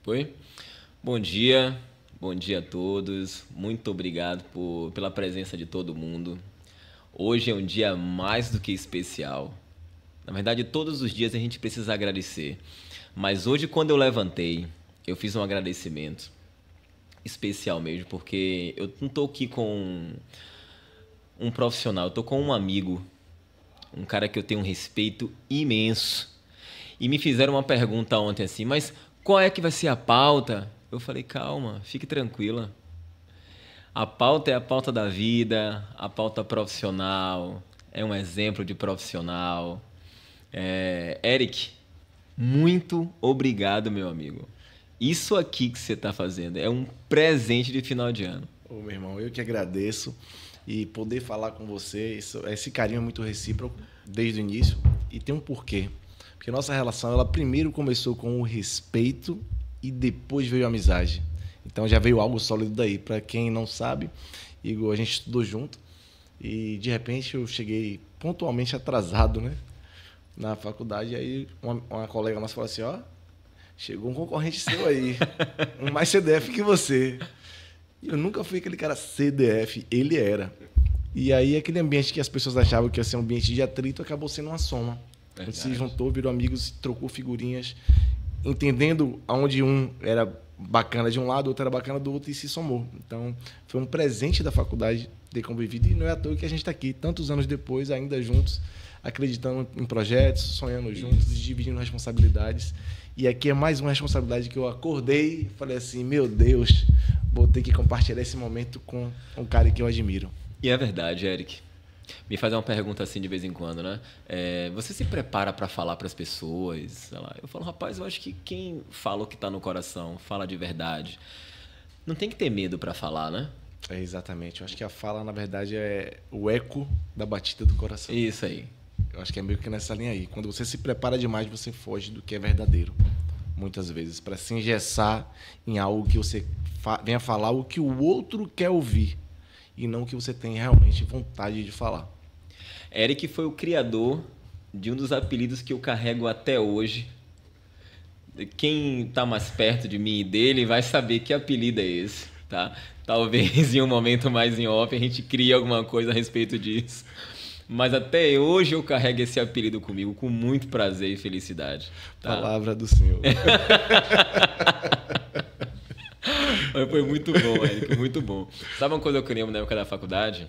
Foi? Bom dia a todos. Muito obrigado pela presença de todo mundo. Hoje é um dia mais do que especial. Na verdade, todos os dias a gente precisa agradecer. Mas hoje, quando eu levantei, eu fiz um agradecimento especial mesmo, porque eu não tô aqui com um profissional, eu tô com um amigo, um cara que eu tenho um respeito imenso. E me fizeram uma pergunta ontem assim, mas qual é que vai ser a pauta? Eu falei, calma, fique tranquila. A pauta é a pauta da vida, a pauta profissional, é um exemplo de profissional. Eric, muito obrigado, meu amigo. Isso aqui que você está fazendo é um presente de final de ano. Ô, meu irmão, eu que agradeço e poder falar com você, esse carinho é muito recíproco desde o início e tem um porquê. Porque nossa relação, ela primeiro começou com o respeito e depois veio a amizade. Então já veio algo sólido daí. Para quem não sabe, Igor, a gente estudou junto e de repente eu cheguei pontualmente atrasado, né, na faculdade. Aí uma colega nossa falou assim, ó, chegou um concorrente seu aí, um mais CDF que você. E eu nunca fui aquele cara CDF, ele era. E aí aquele ambiente que as pessoas achavam que ia ser um ambiente de atrito acabou sendo uma soma. A gente se juntou, virou amigos, trocou figurinhas, entendendo aonde um era bacana de um lado, o outro era bacana do outro e se somou. Então, foi um presente da faculdade ter convivido e não é à toa que a gente está aqui, tantos anos depois, ainda juntos, acreditando em projetos, sonhando juntos, dividindo responsabilidades. E aqui é mais uma responsabilidade que eu acordei e falei assim, meu Deus, vou ter que compartilhar esse momento com um cara que eu admiro. E é verdade, Eric. Me faz uma pergunta assim de vez em quando, né? Você se prepara para falar para as pessoas? Sei lá. Eu falo, rapaz, eu acho que quem fala o que está no coração, fala de verdade, não tem que ter medo para falar, né? É exatamente. Eu acho que a fala, na verdade, é o eco da batida do coração. Isso aí. Eu acho que é meio que nessa linha aí. Quando você se prepara demais, você foge do que é verdadeiro. Muitas vezes, para se engessar em algo que você venha falar o que o outro quer ouvir e não o que você tem realmente vontade de falar. Eric foi o criador de um dos apelidos que eu carrego até hoje. Quem está mais perto de mim e dele vai saber que apelido é esse, tá? Talvez em um momento mais em off a gente crie alguma coisa a respeito disso. Mas até hoje eu carrego esse apelido comigo com muito prazer e felicidade. Tá? Palavra do Senhor. Foi muito bom, Eric, muito bom. Sabe uma coisa que eu lembro na época da faculdade?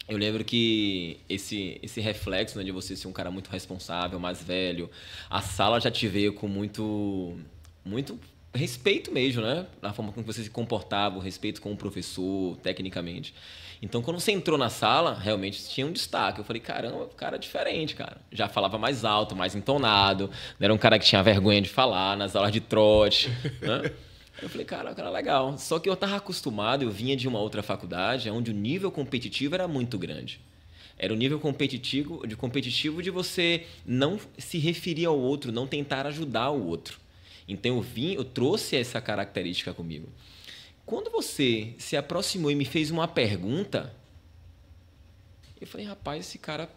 Eu lembro que esse reflexo, né, de você ser um cara muito responsável, mais velho, a sala já te veio com muito respeito mesmo, né? Na forma como você se comportava, o respeito com o professor, tecnicamente. Então, quando você entrou na sala, realmente tinha um destaque. Eu falei, caramba, cara diferente, cara. Já falava mais alto, mais entonado. Não era um cara que tinha vergonha de falar nas aulas de trote, né? Eu falei, cara, legal. Só que eu estava acostumado, eu vinha de uma outra faculdade, onde o nível competitivo era muito grande. Era o nível competitivo de você não se referir ao outro, não tentar ajudar o outro. Então eu trouxe essa característica comigo. Quando você se aproximou e me fez uma pergunta, eu falei, rapaz, esse cara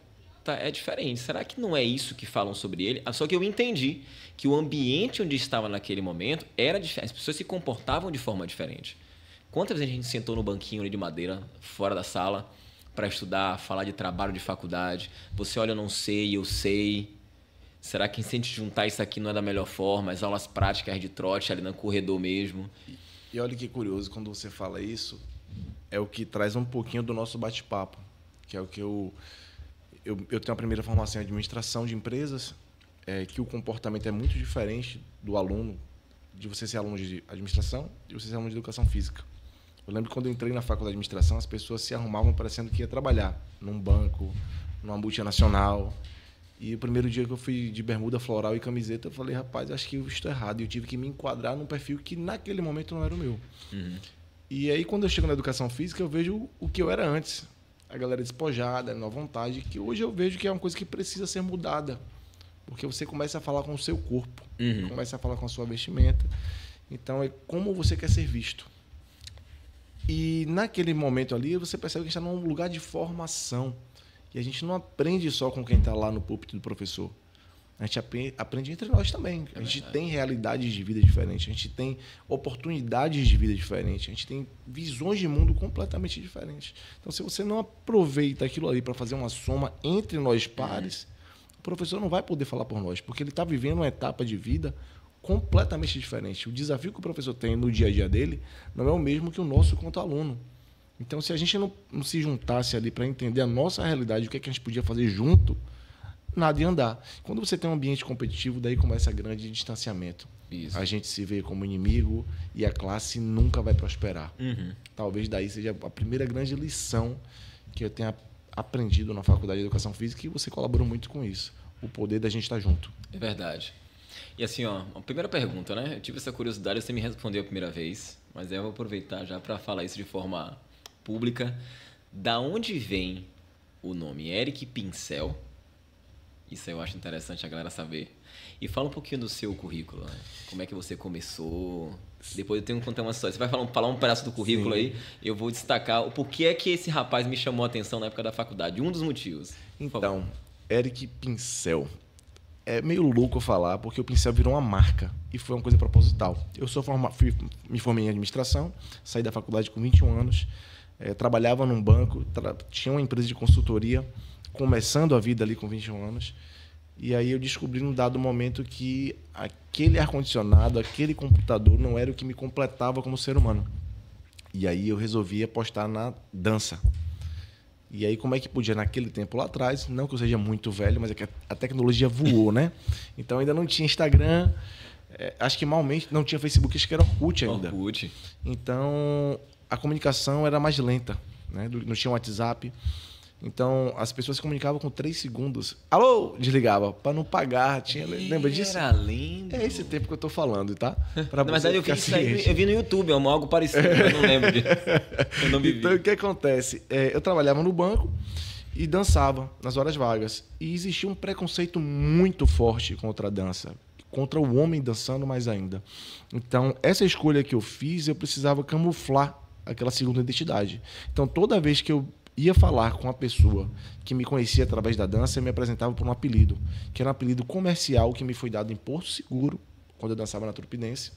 é diferente. Será que não é isso que falam sobre ele? Só que eu entendi que o ambiente onde estava naquele momento era diferente. As pessoas se comportavam de forma diferente. Quantas vezes a gente sentou no banquinho ali de madeira, fora da sala, para estudar, falar de trabalho de faculdade? Você olha, eu não sei, eu sei. Será que se a gente juntar isso aqui não é da melhor forma? As aulas práticas de trote ali no corredor mesmo. E olha que curioso, quando você fala isso, é o que traz um pouquinho do nosso bate-papo, que é o que eu tenho a primeira formação em administração de empresas, que o comportamento é muito diferente do aluno, de você ser aluno de administração e você ser aluno de educação física. Eu lembro que quando eu entrei na faculdade de administração, as pessoas se arrumavam parecendo que ia trabalhar num banco, numa multinacional. E o primeiro dia que eu fui de bermuda floral e camiseta, eu falei, rapaz, acho que eu estou errado. E eu tive que me enquadrar num perfil que naquele momento não era o meu. Uhum. E aí, quando eu chego na educação física, eu vejo o que eu era antes. A galera despojada, na vontade, que hoje eu vejo que é uma coisa que precisa ser mudada. Porque você começa a falar com o seu corpo, começa a falar com a sua vestimenta. Então, é como você quer ser visto. E naquele momento ali, você percebe que a gente está num lugar de formação. E a gente não aprende só com quem está lá no púlpito do professor. a gente aprende entre nós também. A gente tem realidades de vida diferentes, a gente tem oportunidades de vida diferentes, a gente tem visões de mundo completamente diferentes. Então, se você não aproveita aquilo ali para fazer uma soma entre nós pares, o professor não vai poder falar por nós, porque ele está vivendo uma etapa de vida completamente diferente. O desafio que o professor tem no dia a dia dele não é o mesmo que o nosso quanto aluno. Então, se a gente não se juntasse ali para entender a nossa realidade, o que é que a gente podia fazer junto, nada ia andar. Quando você tem um ambiente competitivo, daí começa grande distanciamento. Isso. A gente se vê como inimigo e a classe nunca vai prosperar. Talvez daí seja a primeira grande lição que eu tenha aprendido na Faculdade de Educação Física, e você colaborou muito com isso. O poder da gente estar junto. É verdade. E assim, ó, a primeira pergunta, né? Eu tive essa curiosidade, você me respondeu a primeira vez, mas eu vou aproveitar já para falar isso de forma pública. Da onde vem o nome Eric Pincel? Isso eu acho interessante a galera saber. E fala um pouquinho do seu currículo, né? Como é que você começou? Depois eu tenho que contar uma história. Você vai falar um pedaço do currículo. Sim. Aí, eu vou destacar o porquê é que esse rapaz me chamou a atenção na época da faculdade. Um dos motivos. Então, Eric Pincel. É meio louco eu falar, porque o pincel virou uma marca e foi uma coisa proposital. Eu me formei em administração, saí da faculdade com 21 anos, trabalhava num banco, tinha uma empresa de consultoria, começando a vida ali com 21 anos. E aí eu descobri num dado momento que aquele ar-condicionado, aquele computador não era o que me completava como ser humano. E aí eu resolvi apostar na dança. E aí como é que podia naquele tempo lá atrás, não que eu seja muito velho, mas é que a tecnologia voou, né? Então ainda não tinha Instagram, acho que malmente não tinha Facebook, acho que era Orkut ainda. Orkut. Então a comunicação era mais lenta, né? Não tinha WhatsApp. Então, as pessoas se comunicavam com 3 segundos. Alô? Desligava. Para não pagar. Lembra disso? Era lindo. É esse tempo que eu tô falando, tá? Na verdade, eu vi no YouTube, é algo parecido, eu não lembro disso. Eu não vivi. Então, o que acontece? Eu trabalhava no banco e dançava nas horas vagas. E existia um preconceito muito forte contra a dança. Contra o homem dançando mais ainda. Então, essa escolha que eu fiz, eu precisava camuflar aquela segunda identidade. Então, toda vez que eu ia falar com uma pessoa que me conhecia através da dança, eu me apresentava por um apelido, que era um apelido comercial que me foi dado em Porto Seguro, quando eu dançava na Turpinense.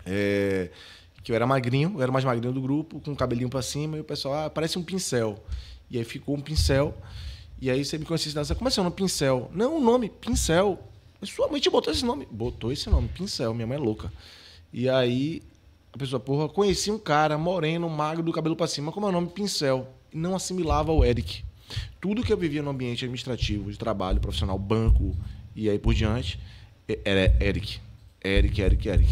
Que eu era magrinho, eu era o mais magrinho do grupo, com o cabelinho para cima, e o pessoal, parece um pincel. E aí ficou um pincel, e aí você me conhecia dança, como é seu nome? Pincel. Não, o nome, Pincel. Mas sua mãe te botou esse nome? Botou esse nome, Pincel, minha mãe é louca. E aí a pessoa, conheci um cara moreno, magro, do cabelo para cima, como é o nome? Pincel. Não assimilava o Eric. Tudo que eu vivia no ambiente administrativo, de trabalho, profissional, banco e aí por diante, era Eric.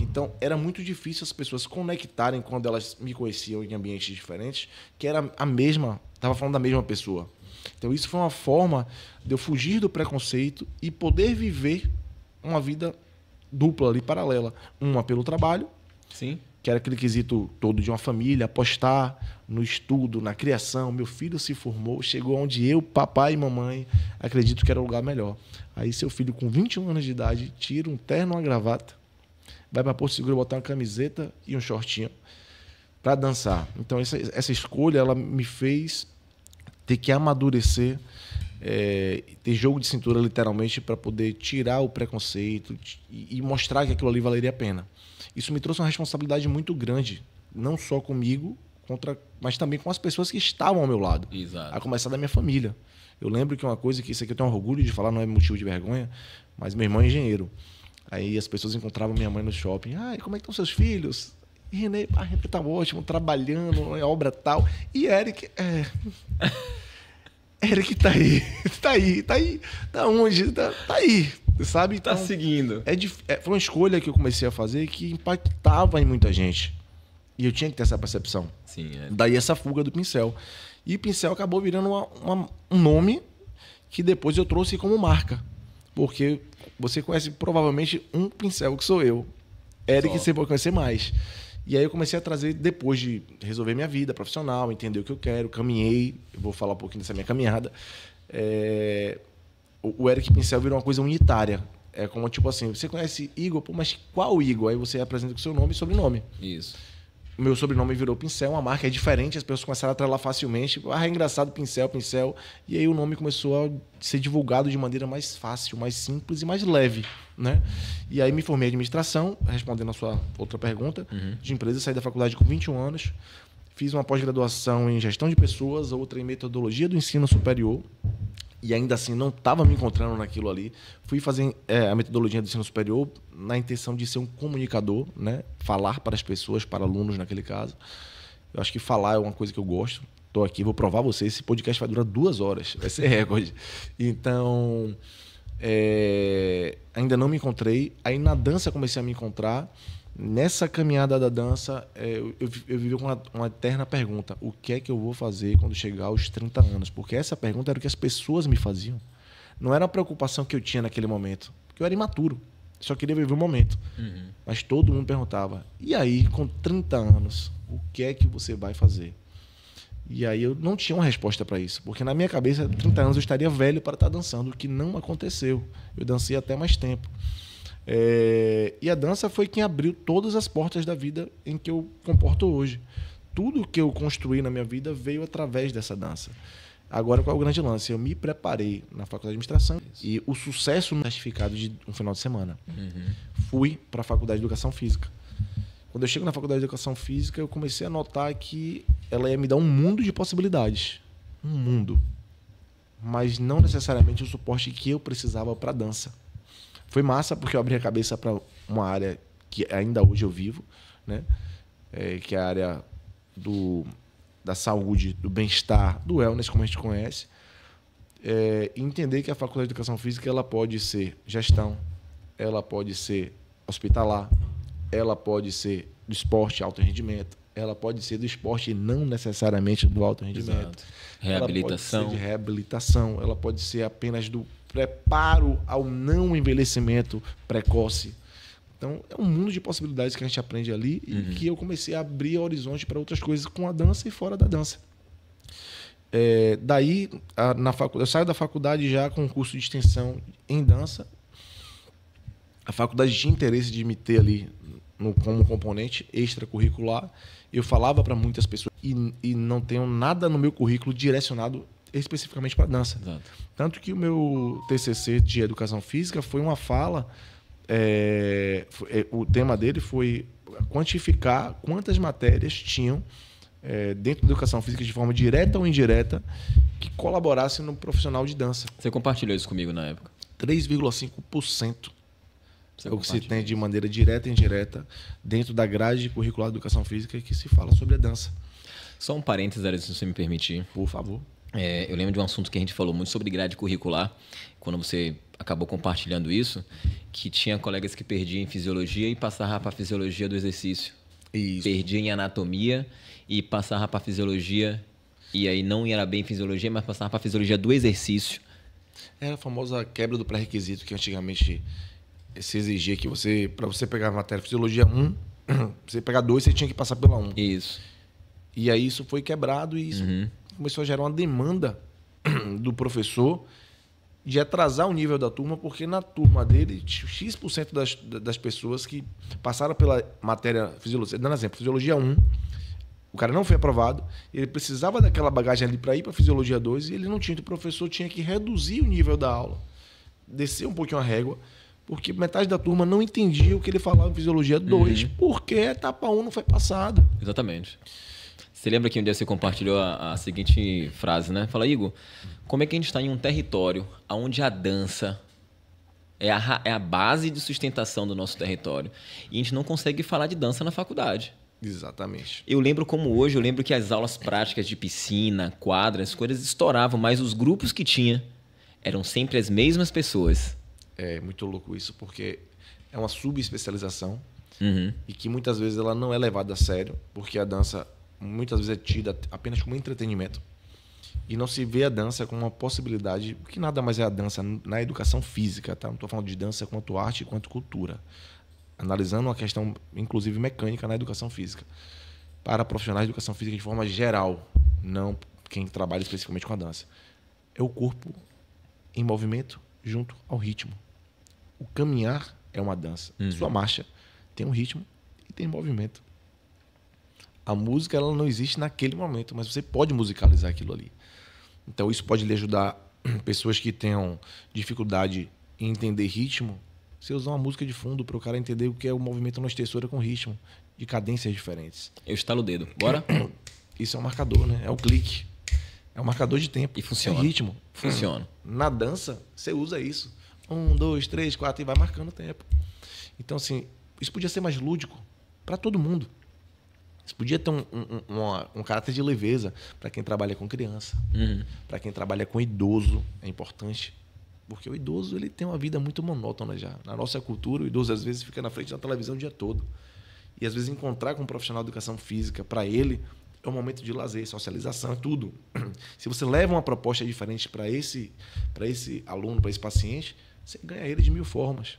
Então, era muito difícil as pessoas se conectarem quando elas me conheciam em ambientes diferentes, que era a mesma, estava falando da mesma pessoa. Então, isso foi uma forma de eu fugir do preconceito e poder viver uma vida dupla ali, paralela. Uma pelo trabalho, sim, que era aquele quesito todo de uma família, apostar no estudo, na criação. Meu filho se formou, chegou onde eu, papai e mamãe, acredito que era o lugar melhor. Aí seu filho com 21 anos de idade tira um terno, uma gravata, vai para Porto Seguro botar uma camiseta e um shortinho para dançar. Então essa escolha ela me fez ter que amadurecer, ter jogo de cintura literalmente para poder tirar o preconceito e mostrar que aquilo ali valeria a pena. Isso me trouxe uma responsabilidade muito grande, não só comigo, mas também com as pessoas que estavam ao meu lado. Exato. A começar da minha família. Eu lembro que uma coisa que isso aqui eu tenho orgulho de falar, não é motivo de vergonha, mas meu irmão é engenheiro. Aí as pessoas encontravam minha mãe no shopping. Como é que estão seus filhos? E Renê tá ótimo, trabalhando, obra tal. E Eric, Eric tá aí. Tá onde? Tá aí. Sabe? Então, tá seguindo. Foi uma escolha que eu comecei a fazer que impactava em muita gente. E eu tinha que ter essa percepção. Sim, Daí essa fuga do pincel. E pincel acabou virando um nome que depois eu trouxe como marca. Porque você conhece provavelmente um pincel que sou eu. Eric você vai conhecer mais. E aí eu comecei a trazer, depois de resolver minha vida profissional, entender o que eu quero, caminhei. Eu vou falar um pouquinho dessa minha caminhada. O Eric Pincel virou uma coisa unitária. É como tipo assim, você conhece Igor? Mas qual Igor? Aí você apresenta com o seu nome e sobrenome. Isso. meu sobrenome virou Pincel, a marca é diferente, as pessoas começaram a atrelar facilmente. Ah, é engraçado, Pincel, Pincel. E aí o nome começou a ser divulgado de maneira mais fácil, mais simples e mais leve, né? E aí me formei em administração, respondendo a sua outra pergunta, de empresa, saí da faculdade com 21 anos, fiz uma pós-graduação em gestão de pessoas, outra em metodologia do ensino superior, e ainda assim não estava me encontrando naquilo ali. Fui fazer a metodologia do ensino superior na intenção de ser um comunicador, né? Falar para as pessoas, para alunos naquele caso. Eu acho que falar é uma coisa que eu gosto. Estou aqui, vou provar você. Esse podcast vai durar 2 horas, vai ser recorde. Então, ainda não me encontrei. Aí na dança comecei a me encontrar. Nessa caminhada da dança, eu vivi com uma eterna pergunta: o que é que eu vou fazer quando chegar aos 30 anos? Porque essa pergunta era o que as pessoas me faziam. Não era a preocupação que eu tinha naquele momento, porque eu era imaturo, só queria viver o momento. Mas todo mundo perguntava: e aí, com 30 anos, o que é que você vai fazer? E aí eu não tinha uma resposta para isso, porque na minha cabeça, 30 anos eu estaria velho para estar dançando, o que não aconteceu. Eu dancei até mais tempo. E a dança foi quem abriu todas as portas da vida em que eu comporto hoje. Tudo que eu construí na minha vida veio através dessa dança. Agora, qual é o grande lance? Eu me preparei na faculdade de administração e o sucesso no certificado de um final de semana. Fui para a faculdade de educação física. Quando eu chego na faculdade de educação física, eu comecei a notar que ela ia me dar um mundo de possibilidades. Um mundo. Mas não necessariamente o suporte que eu precisava para a dança. Foi massa porque eu abri a cabeça para uma área que ainda hoje eu vivo, né? Que é a área da saúde, do bem-estar, do wellness, como a gente conhece. E entender que a faculdade de educação física ela pode ser gestão, ela pode ser hospitalar, ela pode ser do esporte alto rendimento, ela pode ser do esporte e não necessariamente do alto rendimento. Exato. Reabilitação. Ela pode ser de reabilitação, ela pode ser apenas do preparo ao não envelhecimento precoce. Então, é um mundo de possibilidades que a gente aprende ali e que eu comecei a abrir horizonte para outras coisas com a dança e fora da dança. Daí, eu saio da faculdade já com um curso de extensão em dança. A faculdade tinha interesse de me ter ali como componente extracurricular. Eu falava para muitas pessoas e não tenho nada no meu currículo direcionado especificamente para dança. Exato. Tanto que o meu TCC de educação física foi uma fala, o tema dele foi quantificar quantas matérias tinham dentro da educação física de forma direta ou indireta que colaborassem no profissional de dança. Você compartilhou isso comigo na época. 3,5% é o que se tem de maneira direta e indireta dentro da grade curricular de educação física que se fala sobre a dança. Só um parênteses, se você me permitir. Por favor. Eu lembro de um assunto que a gente falou muito sobre grade curricular, quando você acabou compartilhando isso, que tinha colegas que perdiam em fisiologia e passavam para a fisiologia do exercício. Isso. Perdia em anatomia e passava para a fisiologia, e aí não era bem fisiologia, mas passava para a fisiologia do exercício. Era a famosa quebra do pré-requisito que antigamente se exigia que para você pegar a matéria fisiologia 1, você pegar 2, você tinha que passar pela 1. Isso. E aí isso foi quebrado e isso começou a gerar uma demanda do professor de atrasar o nível da turma, porque na turma dele, X% das pessoas que passaram pela matéria fisiologia, dando exemplo, fisiologia 1, o cara não foi aprovado, ele precisava daquela bagagem ali para ir para fisiologia 2 e ele não tinha, então o professor tinha que reduzir o nível da aula, descer um pouquinho a régua, porque metade da turma não entendia o que ele falava em fisiologia 2, porque a etapa 1 não foi passada. Exatamente. Você lembra que um dia você compartilhou a seguinte frase, né? Fala, Igor, como é que a gente está em um território onde a dança é a base de sustentação do nosso território e a gente não consegue falar de dança na faculdade? Exatamente. Eu lembro como hoje, eu lembro que as aulas práticas de piscina, quadra, as coisas estouravam, mas os grupos que tinha eram sempre as mesmas pessoas. É muito louco isso, porque é uma subespecialização e que muitas vezes ela não é levada a sério, porque a dança muitas vezes é tida apenas como entretenimento e não se vê a dança como uma possibilidade, que nada mais é a dança na educação física, tá? Não estou falando de dança quanto arte, quanto cultura. Analisando uma questão, inclusive, mecânica na educação física. Para profissionais de educação física de forma geral, não quem trabalha especificamente com a dança. É o corpo em movimento junto ao ritmo. O caminhar é uma dança. Sua marcha tem um ritmo e tem movimento. A música ela não existe naquele momento, mas você pode musicalizar aquilo ali. Então isso pode lhe ajudar pessoas que tenham dificuldade em entender ritmo. Você usar uma música de fundo para o cara entender o que é o movimento na tesoura com ritmo, de cadências diferentes. Eu estalo o dedo. Bora? Isso é um marcador, né? É o clique. É um marcador de tempo. E funciona. É ritmo. Funciona. Na dança, você usa isso. 1, 2, 3, 4 e vai marcando o tempo. Então, assim, isso podia ser mais lúdico para todo mundo. Isso podia ter um caráter de leveza para quem trabalha com criança, para quem trabalha com idoso. É importante. Porque o idoso ele tem uma vida muito monótona já. Na nossa cultura, o idoso às vezes fica na frente da televisão o dia todo. E às vezes encontrar com um profissional de educação física, para ele, é um momento de lazer, socialização, é tudo. Se você leva uma proposta diferente para esse aluno, para esse paciente, você ganha ele de 1000 formas.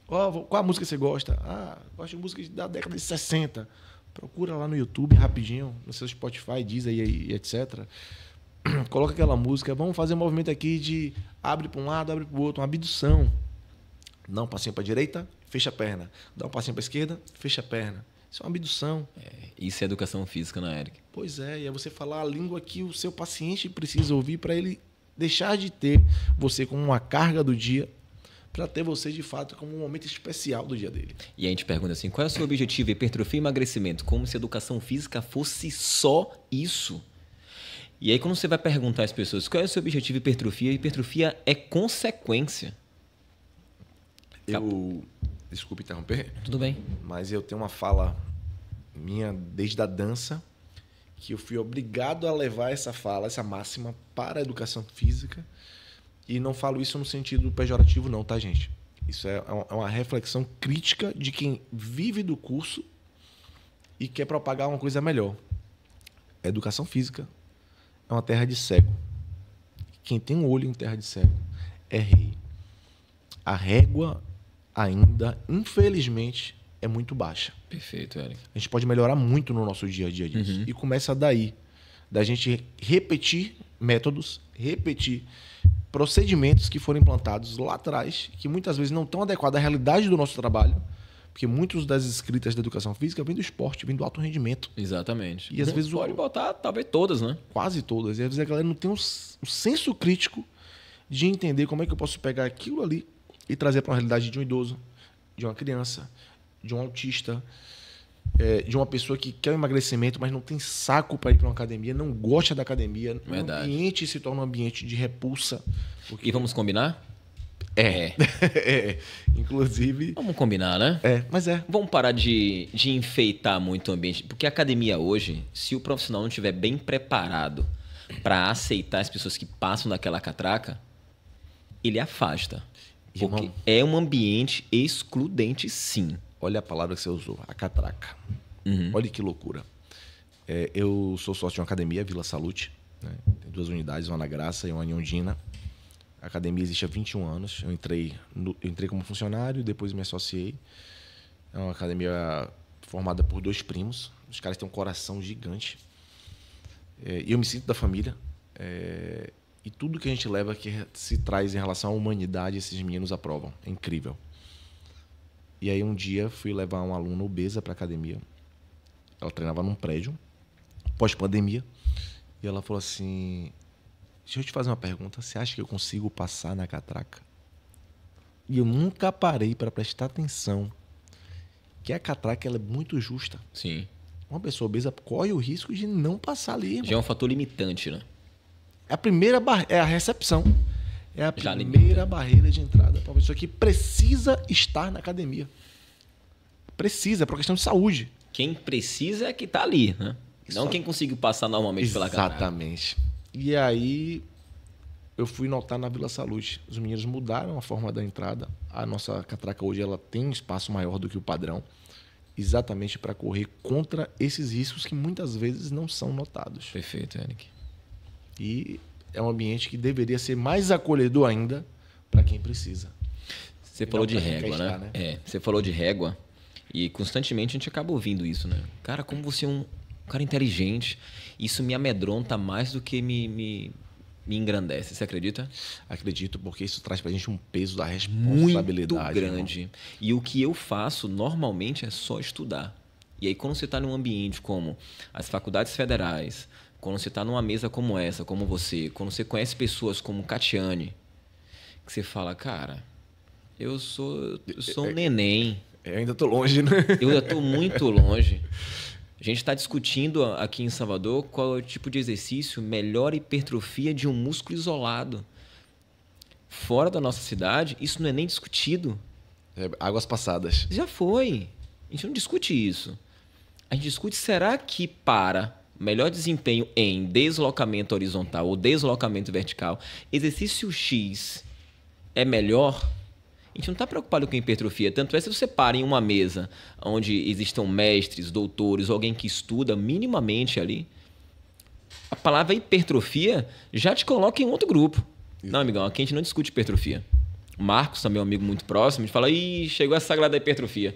Qual a música você gosta? Gosto de música da década de 60. Procura lá no YouTube rapidinho, no seu Spotify, Deezer e etc. Coloca aquela música. Vamos fazer um movimento aqui de abre para um lado, abre para o outro, uma abdução. Dá um passinho para a direita, fecha a perna. Dá um passinho para a esquerda, fecha a perna. Isso é uma abdução. Isso é educação física, né, Eric? Pois é, e é você falar a língua que o seu paciente precisa ouvir para ele deixar de ter você como uma carga do dia, para ter você, de fato, como um momento especial do dia dele. E a gente pergunta assim, qual é o seu objetivo? Hipertrofia e emagrecimento? Como se a educação física fosse só isso. E aí, quando você vai perguntar às pessoas qual é o seu objetivo hipertrofia, hipertrofia é consequência. Desculpe interromper. Tudo bem. Mas eu tenho uma fala minha desde a dança, que eu fui obrigado a levar essa fala, essa máxima, para a educação física. E não falo isso no sentido pejorativo não, tá, gente? Isso é uma reflexão crítica de quem vive do curso e quer propagar uma coisa melhor. A educação física é uma terra de cego. Quem tem um olho em terra de cego é rei. A régua ainda, infelizmente, é muito baixa. Perfeito, Eric. A gente pode melhorar muito no nosso dia a dia disso. E começa daí, da gente repetir métodos, repetir procedimentos que foram implantados lá atrás, que muitas vezes não estão adequados à realidade do nosso trabalho, porque muitas das escritas da educação física vêm do esporte, vêm do alto rendimento. Exatamente. E às vezes pode botar, talvez todas, né? Quase todas. E às vezes a galera não tem o senso crítico de entender como é que eu posso pegar aquilo ali e trazer para uma realidade de um idoso, de uma criança, de um autista, de uma pessoa que quer um emagrecimento, mas não tem saco para ir para uma academia, não gosta da academia. Verdade. O ambiente se torna um ambiente de repulsa. E vamos combinar? Inclusive... Vamos combinar, né? Mas Vamos parar de enfeitar muito o ambiente. Porque a academia hoje, se o profissional não estiver bem preparado para aceitar as pessoas que passam daquela catraca, ele afasta. Porque Irmão, é um ambiente excludente, sim. olha a palavra que você usou, a catraca. Olha que loucura. Eu sou sócio de uma academia, Vila Salute. Né? Tem 2 unidades, uma na Graça e uma em Ondina. A academia existe há 21 anos. Eu entrei como funcionário, depois me associei. É uma academia formada por 2 primos. Os caras têm um coração gigante. E eu me sinto da família. E tudo que a gente leva, que se traz em relação à humanidade, esses meninos aprovam. É incrível. E aí um dia fui levar uma aluna obesa para a academia. Ela treinava num prédio, pós-pandemia. E ela falou assim... Deixa eu te fazer uma pergunta. Você acha que eu consigo passar na catraca? E eu nunca parei para prestar atenção que a catraca ela é muito justa. Sim. Uma pessoa obesa corre o risco de não passar ali. Já é um fator limitante, né? A primeira é a recepção. É a Já primeira barreira de entrada para uma pessoa que precisa estar na academia. Precisa, por questão de saúde. Quem precisa é que está ali, né? Não quem conseguiu passar normalmente pela catraca. Exatamente. E aí eu fui notar na Vila Salute. Os meninos mudaram a forma da entrada. A nossa catraca hoje ela tem um espaço maior do que o padrão, exatamente para correr contra esses riscos que muitas vezes não são notados. Perfeito, Eric. E é um ambiente que deveria ser mais acolhedor ainda para quem precisa. Você falou de régua, né? Você falou de régua e constantemente a gente acaba ouvindo isso, né? Cara, como você é um cara inteligente, isso me amedronta mais do que me engrandece. Você acredita? Acredito, porque isso traz pra gente um peso da responsabilidade. Muito grande. Irmão. E o que eu faço normalmente é só estudar. E aí, quando você está num ambiente como as faculdades federais, quando você está numa mesa como essa, como você, quando você conhece pessoas como Catiane, que você fala, cara, eu sou um neném. Eu ainda tô longe, né? Eu ainda tô muito longe. A gente está discutindo aqui em Salvador qual é o tipo de exercício melhora a hipertrofia de um músculo isolado. Fora da nossa cidade, isso não é nem discutido. Águas passadas. Já foi. A gente não discute isso. A gente discute, será que para melhor desempenho em deslocamento horizontal ou deslocamento vertical, exercício X é melhor? A gente não está preocupado com hipertrofia. Tanto é se você para em uma mesa onde existam mestres, doutores, alguém que estuda minimamente ali, a palavra hipertrofia já te coloca em outro grupo. Isso. Não, amigão, aqui a gente não discute hipertrofia. O Marcos, também é um amigo muito próximo, a gente fala, ih, chegou a sagrada hipertrofia.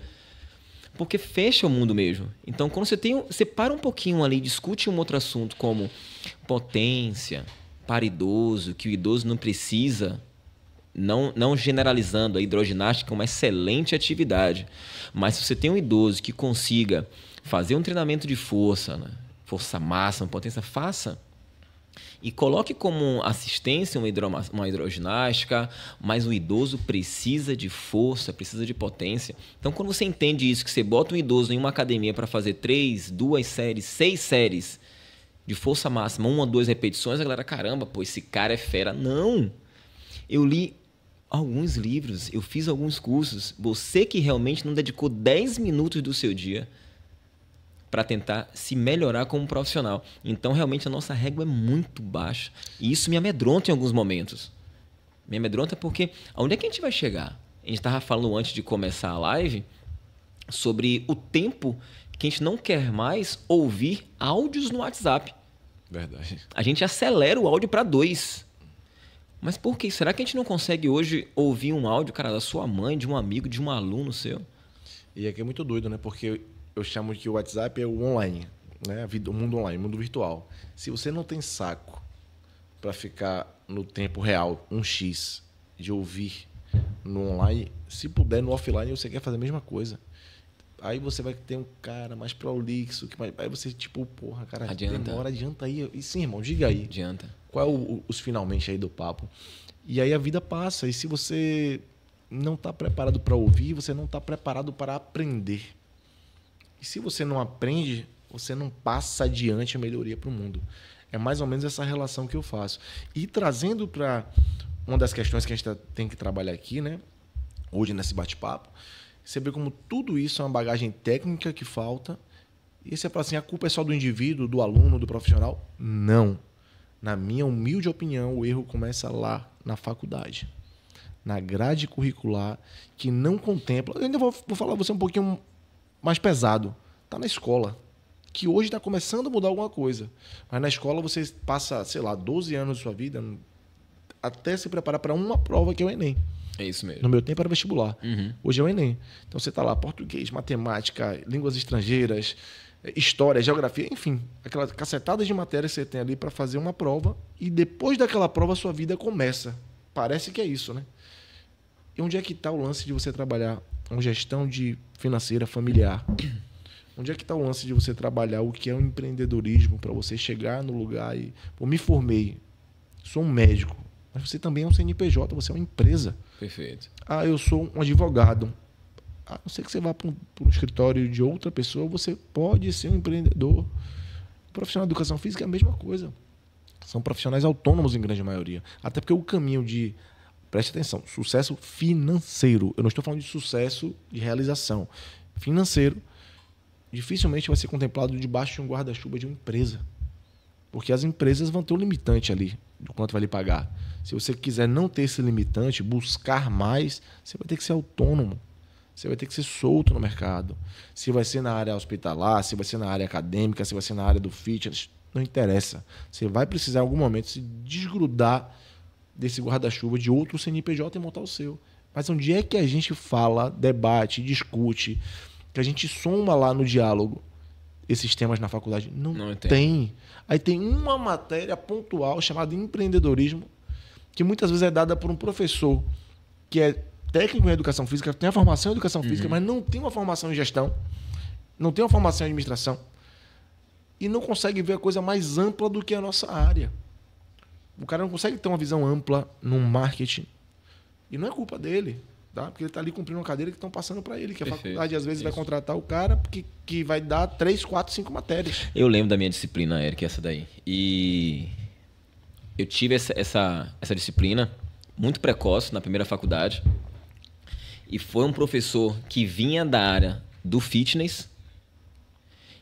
Porque fecha o mundo mesmo. Então, quando você para um pouquinho ali e discute um outro assunto como potência para idoso, que o idoso não precisa, não generalizando a hidroginástica é uma excelente atividade, mas se você tem um idoso que consiga fazer um treinamento de força, né? Força máxima, potência, faça. E coloque como assistência uma hidroginástica, mas o idoso precisa de força, precisa de potência. Então, quando você entende isso, que você bota um idoso em uma academia para fazer 3, 2 séries, 6 séries de força máxima, 1 ou 2 repetições, a galera, caramba, pô, esse cara é fera. Não! Eu li alguns livros, eu fiz alguns cursos. Você que realmente não dedicou 10 minutos do seu dia para tentar se melhorar como profissional. Então, realmente, a nossa régua é muito baixa. E isso me amedronta em alguns momentos. Me amedronta porque aonde é que a gente vai chegar? A gente estava falando antes de começar a live sobre o tempo que a gente não quer mais ouvir áudios no WhatsApp. Verdade. A gente acelera o áudio para 2. Mas por quê? Será que a gente não consegue hoje ouvir um áudio, cara, da sua mãe, de um amigo, de um aluno seu? E aqui é muito doido, né? Porque eu chamo que o WhatsApp é o online, né? O mundo online, o mundo virtual. Se você não tem saco para ficar no tempo real, 1x, de ouvir no online, se puder no offline você quer fazer a mesma coisa. Aí você vai ter um cara mais prolixo, aí você tipo, porra, cara, adianta aí. E sim, irmão, diga aí. Adianta. Qual é os finalmente aí do papo? E aí a vida passa. E se você não está preparado para ouvir, você não está preparado para aprender. E se você não aprende, você não passa adiante a melhoria para o mundo. É mais ou menos essa relação que eu faço. E trazendo para uma das questões que a gente tem que trabalhar aqui, né? Hoje nesse bate-papo, você vê como tudo isso é uma bagagem técnica que falta. E você fala assim, a culpa é só do indivíduo, do aluno, do profissional? Não. Na minha humilde opinião, o erro começa lá na faculdade. Na grade curricular, que não contempla... Eu ainda vou falar você um pouquinho mais pesado. Está na escola, que hoje está começando a mudar alguma coisa. Mas na escola você passa, sei lá, 12 anos da sua vida até se preparar para uma prova que é o Enem. É isso mesmo. No meu tempo era vestibular. Uhum. Hoje é o Enem. Então você está lá, português, matemática, línguas estrangeiras, história, geografia, enfim, aquelas cacetadas de matérias que você tem ali para fazer uma prova e depois daquela prova a sua vida começa. Parece que é isso, né? E onde é que está o lance de você trabalhar uma gestão financeira familiar? Onde é que está o lance de você trabalhar o que é o empreendedorismo para você chegar no lugar e... Pô, me formei, sou um médico, mas você também é um CNPJ, você é uma empresa. Perfeito. Ah, eu sou um advogado. A não ser que você vá para um escritório de outra pessoa, você pode ser um empreendedor. O profissional de educação física é a mesma coisa. São profissionais autônomos em grande maioria. Até porque o caminho de, preste atenção, sucesso financeiro. Eu não estou falando de sucesso de realização. Financeiro, dificilmente vai ser contemplado debaixo de um guarda-chuva de uma empresa. Porque as empresas vão ter um limitante ali, do quanto vai lhe pagar. Se você quiser não ter esse limitante, buscar mais, você vai ter que ser autônomo. Você vai ter que ser solto no mercado. Se vai ser na área hospitalar, se vai ser na área acadêmica, se vai ser na área do fitness, não interessa. Você vai precisar em algum momento se desgrudar desse guarda-chuva de outro CNPJ e montar o seu. Mas onde é que a gente fala, debate, discute, que a gente soma lá no diálogo esses temas na faculdade? Não tem. Aí tem uma matéria pontual chamada empreendedorismo, que muitas vezes é dada por um professor que é técnico em educação física, tem a formação em educação física, mas não tem uma formação em gestão. não tem uma formação em administração e não consegue ver a coisa mais ampla do que a nossa área. O cara não consegue ter uma visão ampla no marketing. E não é culpa dele, tá? Porque ele está ali cumprindo uma cadeira que estão passando para ele, que a faculdade às vezes vai contratar o cara que vai dar 3, 4, 5 matérias. Eu lembro da minha disciplina, Eric, essa daí. E eu tive essa disciplina muito precoce na primeira faculdade. E foi um professor que vinha da área do fitness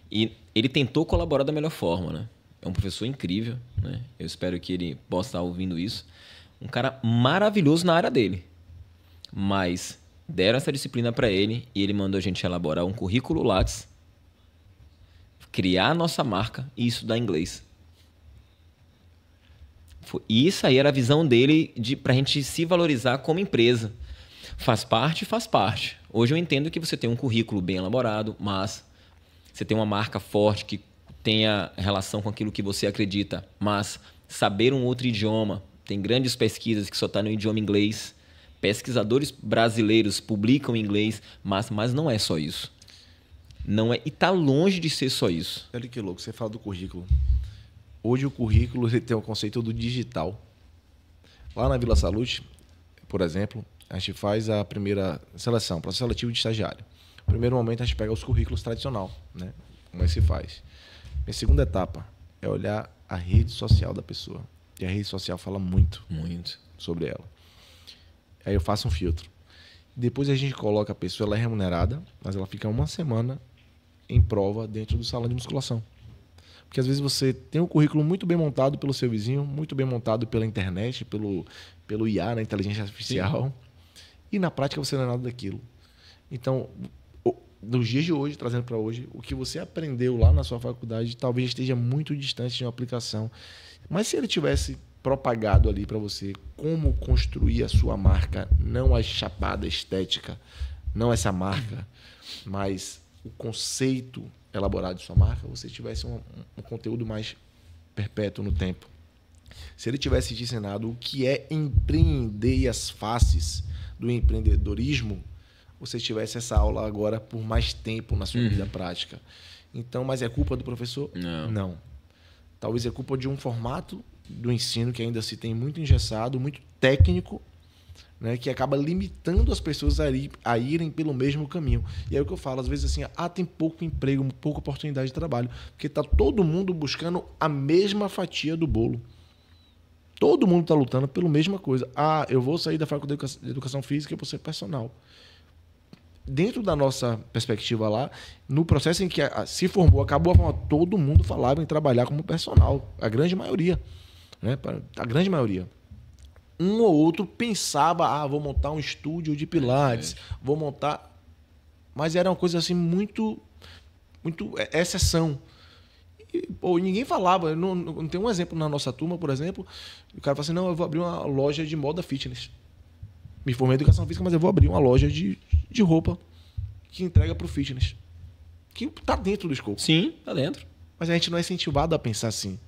e ele tentou colaborar da melhor forma, né? É um professor incrível, né? Eu espero que ele possa estar ouvindo isso. Um cara maravilhoso na área dele. Mas deram essa disciplina para ele e ele mandou a gente elaborar um currículo Lattes, criar a nossa marca e estudar inglês. E isso aí era a visão dele pra gente se valorizar como empresa. Faz parte, faz parte. Hoje eu entendo que você tem um currículo bem elaborado, mas você tem uma marca forte que tenha relação com aquilo que você acredita, mas saber um outro idioma, tem grandes pesquisas que só estão no idioma inglês, pesquisadores brasileiros publicam em inglês, mas não é só isso. Não é, e está longe de ser só isso. Olha que louco, você fala do currículo. Hoje o currículo ele tem o conceito do digital. Lá na Vila Salute, por exemplo, a gente faz a primeira seleção, processo seletivo de estagiário. No primeiro momento, a gente pega os currículos tradicional, né? Como é que se faz? A segunda etapa é olhar a rede social da pessoa. E a rede social fala muito sobre ela. Aí eu faço um filtro. Depois a gente coloca a pessoa, ela é remunerada, mas ela fica uma semana em prova dentro do salão de musculação. Porque às vezes você tem um currículo muito bem montado pelo seu vizinho, muito bem montado pela internet, pelo IA, na inteligência artificial. Sim. E na prática você não é nada daquilo. Então, nos dias de hoje, trazendo para hoje, o que você aprendeu lá na sua faculdade talvez esteja muito distante de uma aplicação. Mas se ele tivesse propagado ali para você como construir a sua marca, não a chapada estética, não essa marca, mas o conceito elaborado de sua marca, você tivesse um conteúdo mais perpétuo no tempo. Se ele tivesse te ensinado o que é empreender e as faces do empreendedorismo, você tivesse essa aula agora por mais tempo na sua vida prática. Então, mas é culpa do professor? Não. Talvez é culpa de um formato do ensino que ainda se tem muito engessado, muito técnico, né, que acaba limitando as pessoas a irem pelo mesmo caminho. E aí o que eu falo, às vezes assim, tem pouco emprego, pouca oportunidade de trabalho, porque está todo mundo buscando a mesma fatia do bolo. Todo mundo está lutando pela mesma coisa. Eu vou sair da faculdade de educação física e eu vou ser personal. Dentro da nossa perspectiva lá, no processo em que se formou, acabou a forma, todo mundo falava em trabalhar como personal. A grande maioria. Né? A grande maioria. Um ou outro pensava, vou montar um estúdio de pilates, vou montar... Mas era uma coisa assim muito exceção. E, ninguém falava. Não tem um exemplo na nossa turma, por exemplo, o cara fala assim, não, eu vou abrir uma loja de moda fitness. Me formei em educação física, mas eu vou abrir uma loja de roupa que entrega para o fitness. Que está dentro do escopo. Sim, está dentro. Mas a gente não é incentivado a pensar assim.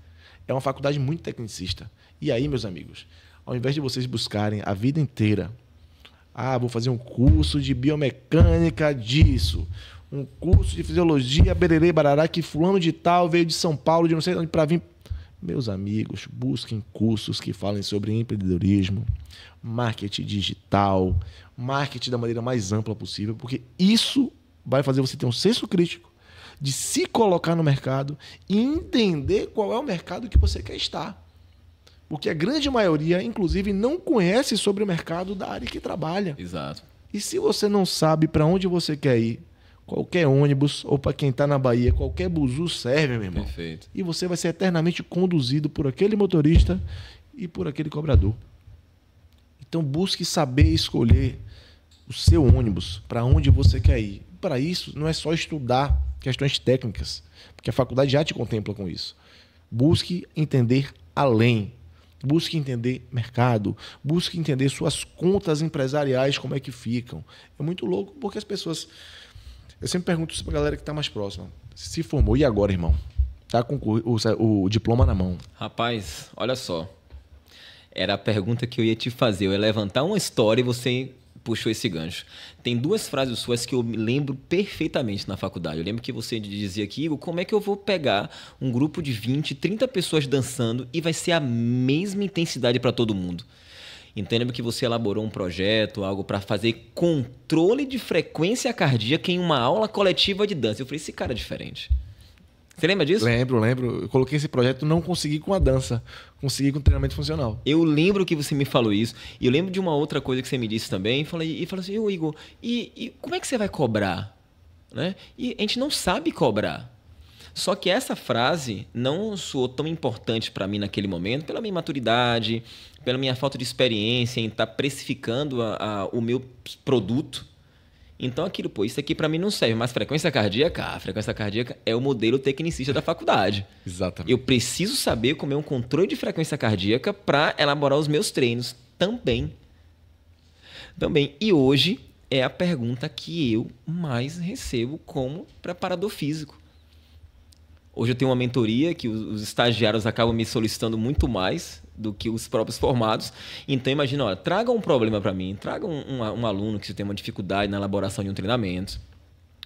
É uma faculdade muito tecnicista. E aí, meus amigos, ao invés de vocês buscarem a vida inteira, vou fazer um curso de biomecânica disso, um curso de fisiologia, bererê, barará, que fulano de tal veio de São Paulo, de não sei onde, para vir... Meus amigos, busquem cursos que falem sobre empreendedorismo, marketing digital, marketing da maneira mais ampla possível, porque isso vai fazer você ter um senso crítico de se colocar no mercado e entender qual é o mercado que você quer estar. Porque a grande maioria, inclusive, não conhece sobre o mercado da área que trabalha. Exato. E se você não sabe para onde você quer ir, qualquer ônibus, ou para quem está na Bahia, qualquer buzu serve, meu irmão. Perfeito. E você vai ser eternamente conduzido por aquele motorista e por aquele cobrador. Então busque saber escolher o seu ônibus, para onde você quer ir. Para isso, não é só estudar questões técnicas, porque a faculdade já te contempla com isso. Busque entender além. Busque entender mercado. Busque entender suas contas empresariais, como é que ficam. É muito louco, porque as pessoas... Eu sempre pergunto isso para a galera que está mais próxima. Se formou, e agora, irmão? Tá com o diploma na mão. Rapaz, olha só. Era a pergunta que eu ia te fazer. Eu ia levantar uma história e você puxou esse gancho. Tem duas frases suas que eu me lembro perfeitamente na faculdade. Eu lembro que você dizia aqui, Igor, como é que eu vou pegar um grupo de 20, 30 pessoas dançando e vai ser a mesma intensidade para todo mundo? Então, eu lembro que você elaborou um projeto, algo para fazer controle de frequência cardíaca em uma aula coletiva de dança. Eu falei, esse cara é diferente. Você lembra disso? Lembro. Eu coloquei esse projeto, não consegui com a dança, consegui com o treinamento funcional. Eu lembro que você me falou isso. E eu lembro de uma outra coisa que você me disse também. E falou assim, ô Igor, e como é que você vai cobrar? Né? E a gente não sabe cobrar. Só que essa frase não soou tão importante para mim naquele momento, pela minha maturidade, pela minha falta de experiência em estar precificando o meu produto. Então, aquilo, pô, isso aqui para mim não serve. Mas frequência cardíaca, a frequência cardíaca é o modelo tecnicista da faculdade. Exatamente. Eu preciso saber como é um controle de frequência cardíaca para elaborar os meus treinos também. E hoje é a pergunta que eu mais recebo como preparador físico. Hoje eu tenho uma mentoria que os estagiários acabam me solicitando muito mais do que os próprios formados. Então, imagina, olha, traga um problema para mim, traga um aluno que tem uma dificuldade na elaboração de um treinamento.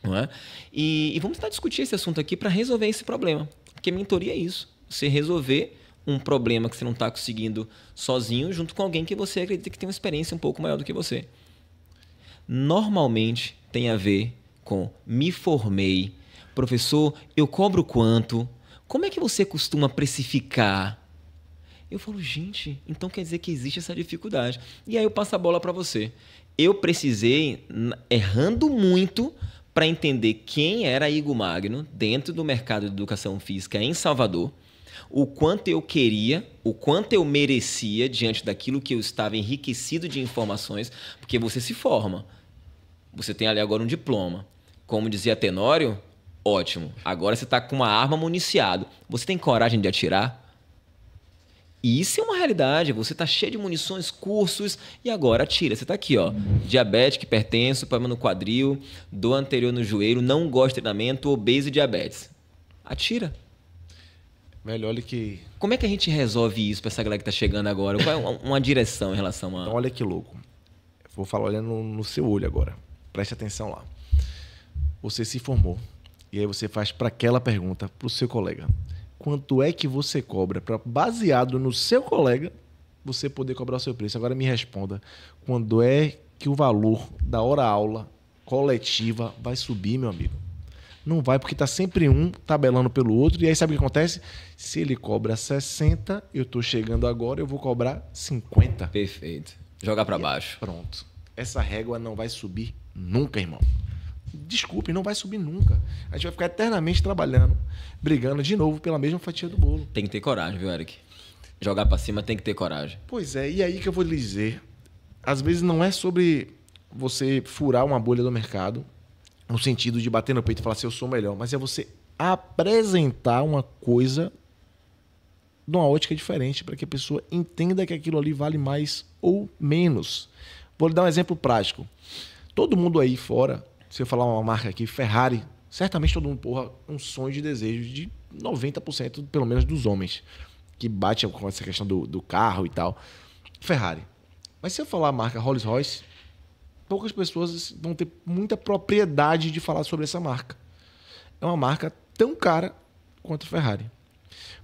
Não é? E vamos tentar discutir esse assunto aqui para resolver esse problema. Porque mentoria é isso. Você resolver um problema que você não está conseguindo sozinho junto com alguém que você acredita que tem uma experiência um pouco maior do que você. Normalmente tem a ver com me formei. Professor, eu cobro quanto? Como é que você costuma precificar? Eu falo, gente, então quer dizer que existe essa dificuldade. E aí eu passo a bola para você. Eu precisei, errando muito, para entender quem era Igor Magno dentro do mercado de educação física em Salvador, o quanto eu queria, o quanto eu merecia diante daquilo que eu estava enriquecido de informações, porque você se forma. Você tem ali agora um diploma. Como dizia Tenório, ótimo. Agora você está com uma arma municiado. Você tem coragem de atirar? E isso é uma realidade. Você está cheio de munições, cursos, e agora atira. Você está aqui, ó, diabético, hipertenso, problema no quadril, dor anterior no joelho, não gosta de treinamento, obeso e diabetes. Atira. Velho, olha que... Como é que a gente resolve isso para essa galera que está chegando agora? Qual é uma direção em relação a... Então, olha que louco. Vou falar olhando no seu olho agora. Preste atenção lá. Você se formou. E aí você faz para aquela pergunta para o seu colega. Quanto é que você cobra para, baseado no seu colega, você poder cobrar o seu preço? Agora me responda. Quando é que o valor da hora-aula coletiva vai subir, meu amigo? Não vai, porque está sempre um tabelando pelo outro. E aí sabe o que acontece? Se ele cobra 60, eu estou chegando agora, eu vou cobrar 50. Perfeito. Jogar para baixo. Pronto. Essa régua não vai subir nunca, irmão. Desculpe, não vai subir nunca. A gente vai ficar eternamente trabalhando, brigando de novo pela mesma fatia do bolo. Tem que ter coragem, viu, Eric? Jogar pra cima tem que ter coragem. Pois é, e aí que eu vou lhe dizer. Às vezes não é sobre você furar uma bolha do mercado, no sentido de bater no peito e falar assim, eu sou melhor, mas é você apresentar uma coisa de uma ótica diferente para que a pessoa entenda que aquilo ali vale mais ou menos. Vou lhe dar um exemplo prático. Todo mundo aí fora... Se eu falar uma marca aqui, Ferrari, certamente todo mundo, porra, um sonho de desejo de 90%, pelo menos, dos homens, que bate com essa questão do carro e tal. Ferrari. Mas se eu falar a marca Rolls-Royce, poucas pessoas vão ter muita propriedade de falar sobre essa marca. É uma marca tão cara quanto a Ferrari.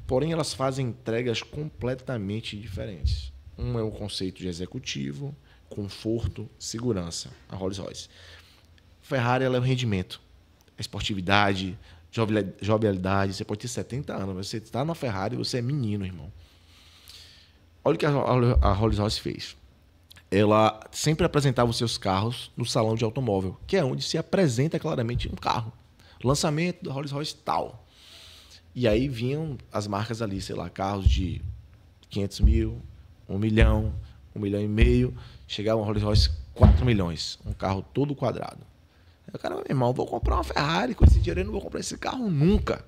Porém, elas fazem entregas completamente diferentes. Um é o conceito de executivo, conforto, segurança, a Rolls-Royce. Ferrari ela é o rendimento, a esportividade, jovialidade. Você pode ter 70 anos, mas você está na Ferrari, você é menino, irmão. Olha o que a Rolls-Royce fez. Ela sempre apresentava os seus carros no salão de automóvel, que é onde se apresenta claramente um carro. Lançamento da Rolls-Royce tal. E aí vinham as marcas ali, sei lá, carros de 500 mil, 1 milhão, 1 milhão e meio. Chegava um Rolls-Royce 4 milhões, um carro todo quadrado. Eu, cara, meu irmão, vou comprar uma Ferrari, com esse dinheiro eu não vou comprar esse carro nunca.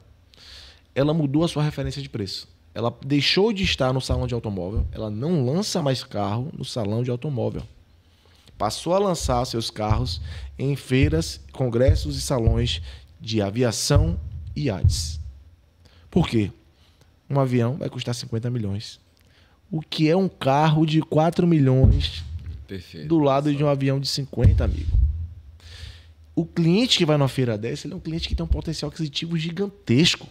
Ela mudou a sua referência de preço. Ela deixou de estar no salão de automóvel, ela não lança mais carro no salão de automóvel. Passou a lançar seus carros em feiras, congressos e salões de aviação e IADs. Por quê? Um avião vai custar 50 milhões. O que é um carro de 4 milhões Perfeito. do lado de um avião de 50, amigo. O cliente que vai numa feira dessa, ele é um cliente que tem um potencial aquisitivo gigantesco.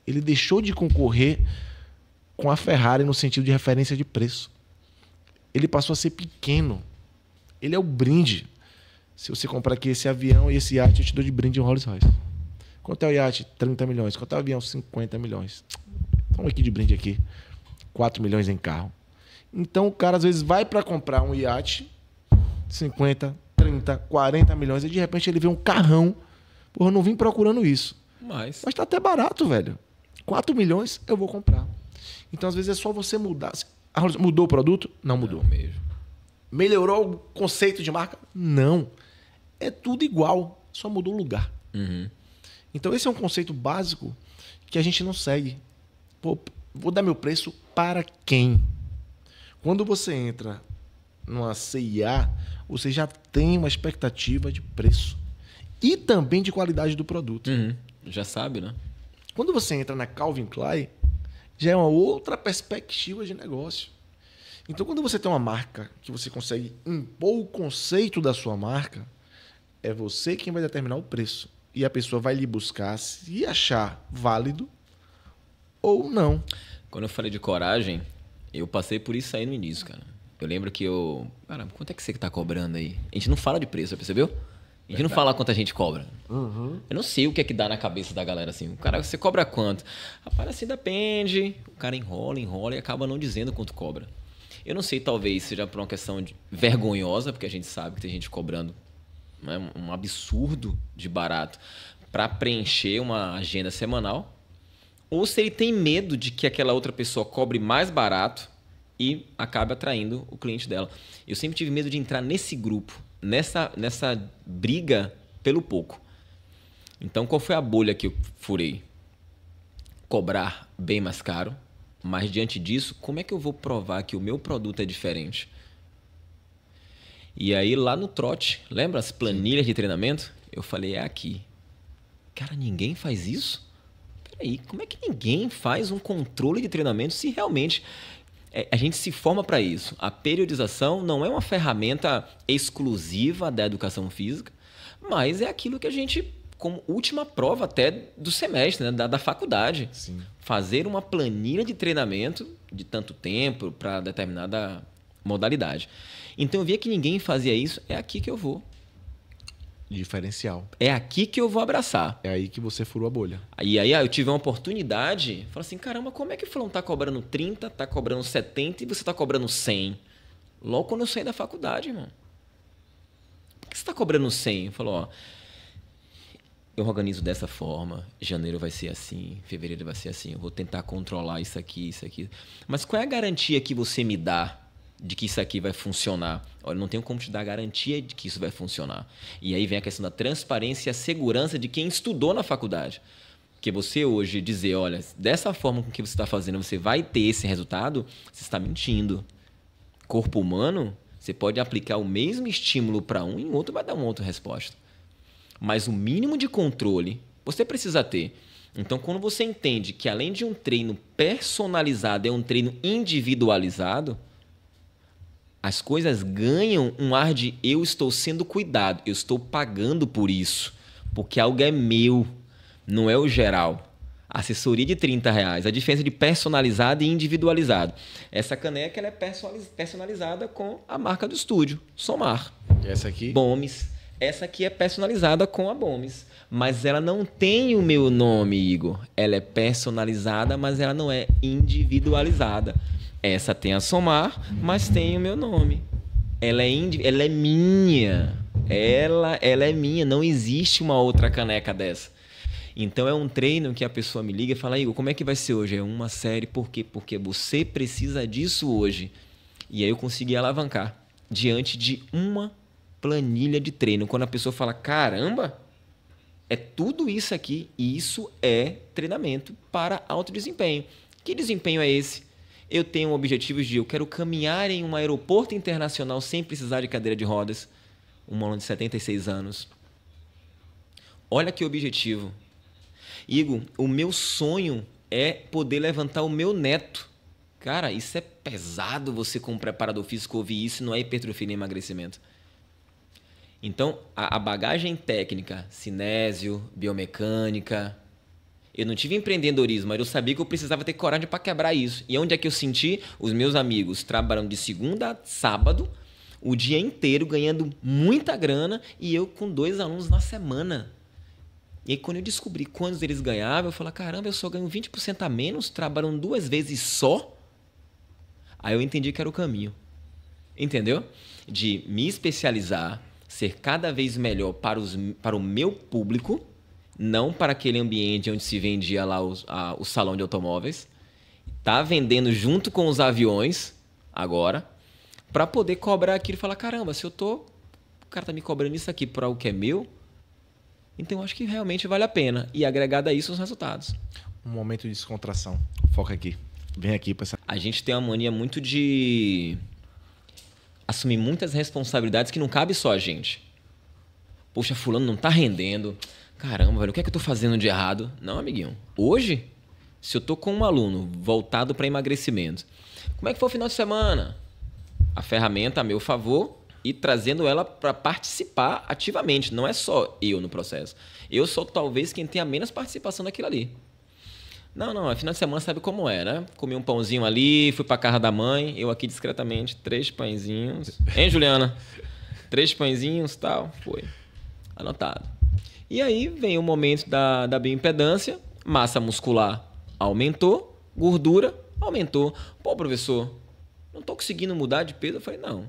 Ele deixou de concorrer com a Ferrari no sentido de referência de preço. Ele passou a ser pequeno. Ele é o brinde. Se você comprar aqui esse avião e esse iate, eu te dou de brinde um Rolls Royce. Quanto é o iate? 30 milhões. Quanto é o avião? 50 milhões. Toma aqui de brinde aqui. 4 milhões em carro. Então o cara às vezes vai para comprar um iate, 50, 30, 40 milhões, e de repente ele vê um carrão. Porra, eu não vim procurando isso. Mas Mas tá até barato, velho. 4 milhões eu vou comprar. Então às vezes é só você mudar. Mudou o produto? Não mudou. não mesmo. Melhorou o conceito de marca? Não. É tudo igual, só mudou o lugar. Uhum. Então esse é um conceito básico que a gente não segue. Pô, vou dar meu preço para quem? Quando você entra numa CIA, você já tem uma expectativa de preço e também de qualidade do produto. Uhum. Já sabe, né? Quando você entra na Calvin Klein, já é uma outra perspectiva de negócio. Então, quando você tem uma marca que você consegue impor o conceito da sua marca, é você quem vai determinar o preço. E a pessoa vai lhe buscar se achar válido ou não. Quando eu falei de coragem, eu passei por isso aí no início, cara. Eu lembro que eu... Cara, quanto é que você tá cobrando aí? A gente não fala de preço, percebeu? A gente não fala quanto a gente cobra. Uhum. Eu não sei o que é que dá na cabeça da galera assim. O cara, você cobra quanto? Rapaz, assim depende. O cara enrola e acaba não dizendo quanto cobra. Eu não sei, talvez seja por uma questão vergonhosa, porque a gente sabe que tem gente cobrando, né, um absurdo de barato para preencher uma agenda semanal. Ou se ele tem medo de que aquela outra pessoa cobre mais barato e acabe atraindo o cliente dela. Eu sempre tive medo de entrar nesse grupo, nessa briga pelo pouco. Então, qual foi a bolha que eu furei? Cobrar bem mais caro, mas diante disso, como é que eu vou provar que o meu produto é diferente? E aí, lá no trote, lembra as planilhas de treinamento? Eu falei, é aqui. Cara, ninguém faz isso? Peraí, como é que ninguém faz um controle de treinamento se realmente a gente se forma para isso? A periodização não é uma ferramenta exclusiva da educação física, mas é aquilo que a gente, como última prova até do semestre, né, da faculdade. Sim. Fazer uma planilha de treinamento de tanto tempo para determinada modalidade. Então eu via que ninguém fazia isso, é aqui que eu vou. Diferencial. É aqui que eu vou abraçar. É aí que você furou a bolha. E aí eu tive uma oportunidade, falei assim, caramba, como é que o fulano tá cobrando 30, tá cobrando 70 e você tá cobrando 100? Logo quando eu saí da faculdade, irmão. Por que você tá cobrando 100? Falou, ó, eu organizo dessa forma, janeiro vai ser assim, fevereiro vai ser assim, eu vou tentar controlar isso aqui, isso aqui. Mas qual é a garantia que você me dá de que isso aqui vai funcionar? Olha, não tenho como te dar garantia de que isso vai funcionar. E aí vem a questão da transparência e a segurança de quem estudou na faculdade. Porque você hoje dizer, olha, dessa forma com que você está fazendo, você vai ter esse resultado, você está mentindo. Corpo humano, você pode aplicar o mesmo estímulo para um e em outro vai dar uma outra resposta. Mas o mínimo de controle você precisa ter. Então, quando você entende que além de um treino personalizado, é um treino individualizado, as coisas ganham um ar de eu estou sendo cuidado, eu estou pagando por isso, porque algo é meu, não é o geral. Assessoria de R$30, a diferença de personalizado e individualizado. Essa caneca ela é personalizada com a marca do estúdio, Somar. E essa aqui? Bomes. Essa aqui é personalizada com a Bomes. Mas ela não tem o meu nome, Igor. Ela é personalizada, mas ela não é individualizada. Essa tem a Somar, mas tem o meu nome. Ela é minha. Ela é minha. Não existe uma outra caneca dessa. Então é um treino que a pessoa me liga e fala, Igor, como é que vai ser hoje? É uma série, por quê? Porque você precisa disso hoje. E aí eu consegui alavancar diante de uma planilha de treino. Quando a pessoa fala, caramba, é tudo isso aqui, e isso é treinamento para alto desempenho. Que desempenho é esse? Eu tenho objetivos de eu quero caminhar em um aeroporto internacional sem precisar de cadeira de rodas. Um aluno de 76 anos. Olha que objetivo. Igor, o meu sonho é poder levantar o meu neto Cara, isso é pesado você como preparador físico ouvir isso, não é hipertrofia nem emagrecimento. Então, a bagagem técnica, cinésio, biomecânica, eu não tive empreendedorismo, mas eu sabia que eu precisava ter coragem para quebrar isso. E onde é que eu senti? Os meus amigos trabalhando de segunda a sábado, o dia inteiro, ganhando muita grana, e eu com 2 alunos na semana. E aí, quando eu descobri quantos eles ganhavam, eu falei, caramba, eu só ganho 20% a menos, trabalhando 2 vezes só. Aí eu entendi que era o caminho. Entendeu? De me especializar, ser cada vez melhor para o meu público, não para aquele ambiente onde se vendia lá o salão de automóveis. Tá vendendo junto com os aviões agora, para poder cobrar aquilo e falar, caramba, se o cara tá me cobrando isso aqui para o que é meu, então eu acho que realmente vale a pena. E agregado a isso os resultados. Um momento de descontração. Foca aqui. Vem aqui para essa... A gente tem uma mania muito de assumir muitas responsabilidades que não cabe só a gente. Poxa, fulano não tá rendendo. Caramba, velho, o que é que eu tô fazendo de errado? Não, amiguinho. Hoje, se eu tô com um aluno voltado para emagrecimento, como é que foi o final de semana? A ferramenta a meu favor e trazendo ela para participar ativamente. Não é só eu no processo. Eu sou talvez quem tenha menos participação daquilo ali. Não, final de semana sabe como é, né? Comi um pãozinho ali, fui pra casa da mãe, eu aqui discretamente, 3 pãezinhos. Hein, Juliana? 3 pãezinhos, tal, foi. Anotado. E aí vem o momento da bioimpedância, massa muscular aumentou, gordura aumentou. Pô, professor, não tô conseguindo mudar de peso. Eu falei, não,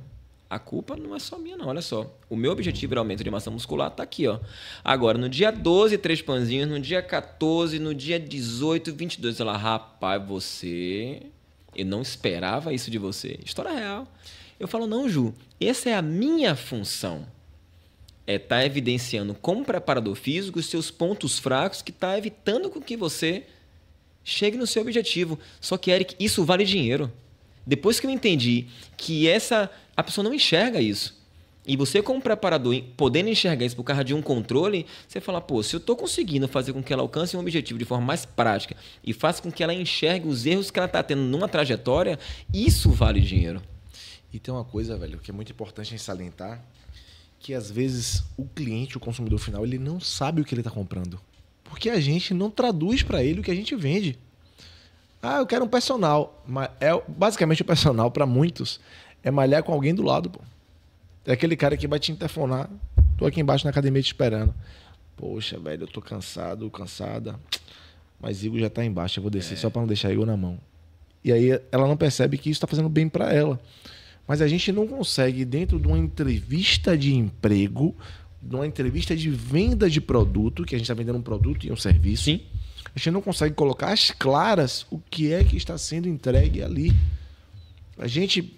a culpa não é só minha não, olha só. O meu objetivo era aumento de massa muscular, tá aqui, ó. Agora, no dia 12, 3 pãezinhos, no dia 14, no dia 18, 22. Ela, rapaz, eu não esperava isso de você. História real. Eu falo, não, Ju, essa é a minha função. É estar evidenciando como preparador físico os seus pontos fracos que está evitando com que você chegue no seu objetivo. Só que, Eric, isso vale dinheiro. Depois que eu entendi que a pessoa não enxerga isso, e você como preparador, podendo enxergar isso por causa de um controle, você fala, pô, se eu estou conseguindo fazer com que ela alcance um objetivo de forma mais prática e faça com que ela enxergue os erros que ela está tendo numa trajetória, isso vale dinheiro. E tem uma coisa, velho, que é muito importante em salientar, que às vezes o cliente, o consumidor final, ele não sabe o que ele está comprando. Porque a gente não traduz para ele o que a gente vende. Ah, eu quero um personal. Mas basicamente o personal, para muitos, é malhar com alguém do lado. Pô. É aquele cara que vai te interfonar. Tô aqui embaixo na academia te esperando. Poxa, velho, eu tô cansado, cansada. Mas Igor já tá embaixo, eu vou descer só para não deixar Igor na mão. E aí ela não percebe que isso está fazendo bem para ela. Mas a gente não consegue, dentro de uma entrevista de emprego, de uma entrevista de venda de produto, que a gente está vendendo um produto e um serviço, sim, a gente não consegue colocar às claras o que é que está sendo entregue ali. A gente,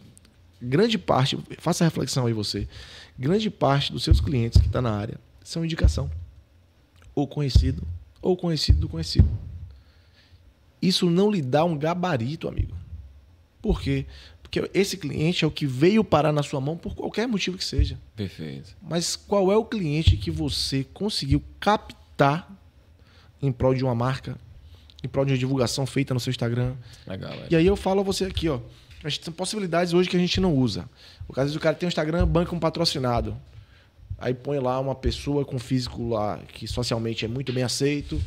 grande parte, faça a reflexão aí você, grande parte dos seus clientes que está na área são indicação. Ou conhecido do conhecido. Isso não lhe dá um gabarito, amigo. Por quê? Porque esse cliente é o que veio parar na sua mão por qualquer motivo que seja. Perfeito. Mas qual é o cliente que você conseguiu captar em prol de uma marca, em prol de uma divulgação feita no seu Instagram? Legal, E aí eu falo a você aqui, ó. A gente tem possibilidades hoje que a gente não usa. O caso do cara tem um Instagram, banca um patrocinado. Aí põe lá uma pessoa com físico lá que socialmente é muito bem aceito,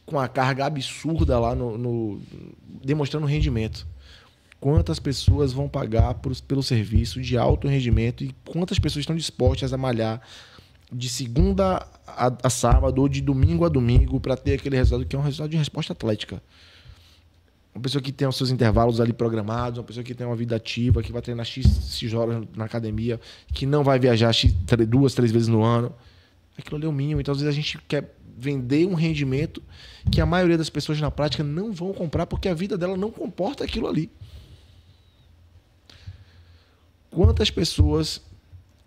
com a carga absurda lá demonstrando rendimento. Quantas pessoas vão pagar pelo serviço de alto rendimento e quantas pessoas estão dispostas a malhar de segunda a sábado ou de domingo a domingo para ter aquele resultado que é um resultado de resposta atlética. Uma pessoa que tem os seus intervalos ali programados, uma pessoa que tem uma vida ativa, que vai treinar X horas na academia, que não vai viajar 2, 3 vezes no ano. Aquilo ali é o mínimo. Então, às vezes, a gente quer vender um rendimento que a maioria das pessoas na prática não vão comprar porque a vida dela não comporta aquilo ali. Quantas pessoas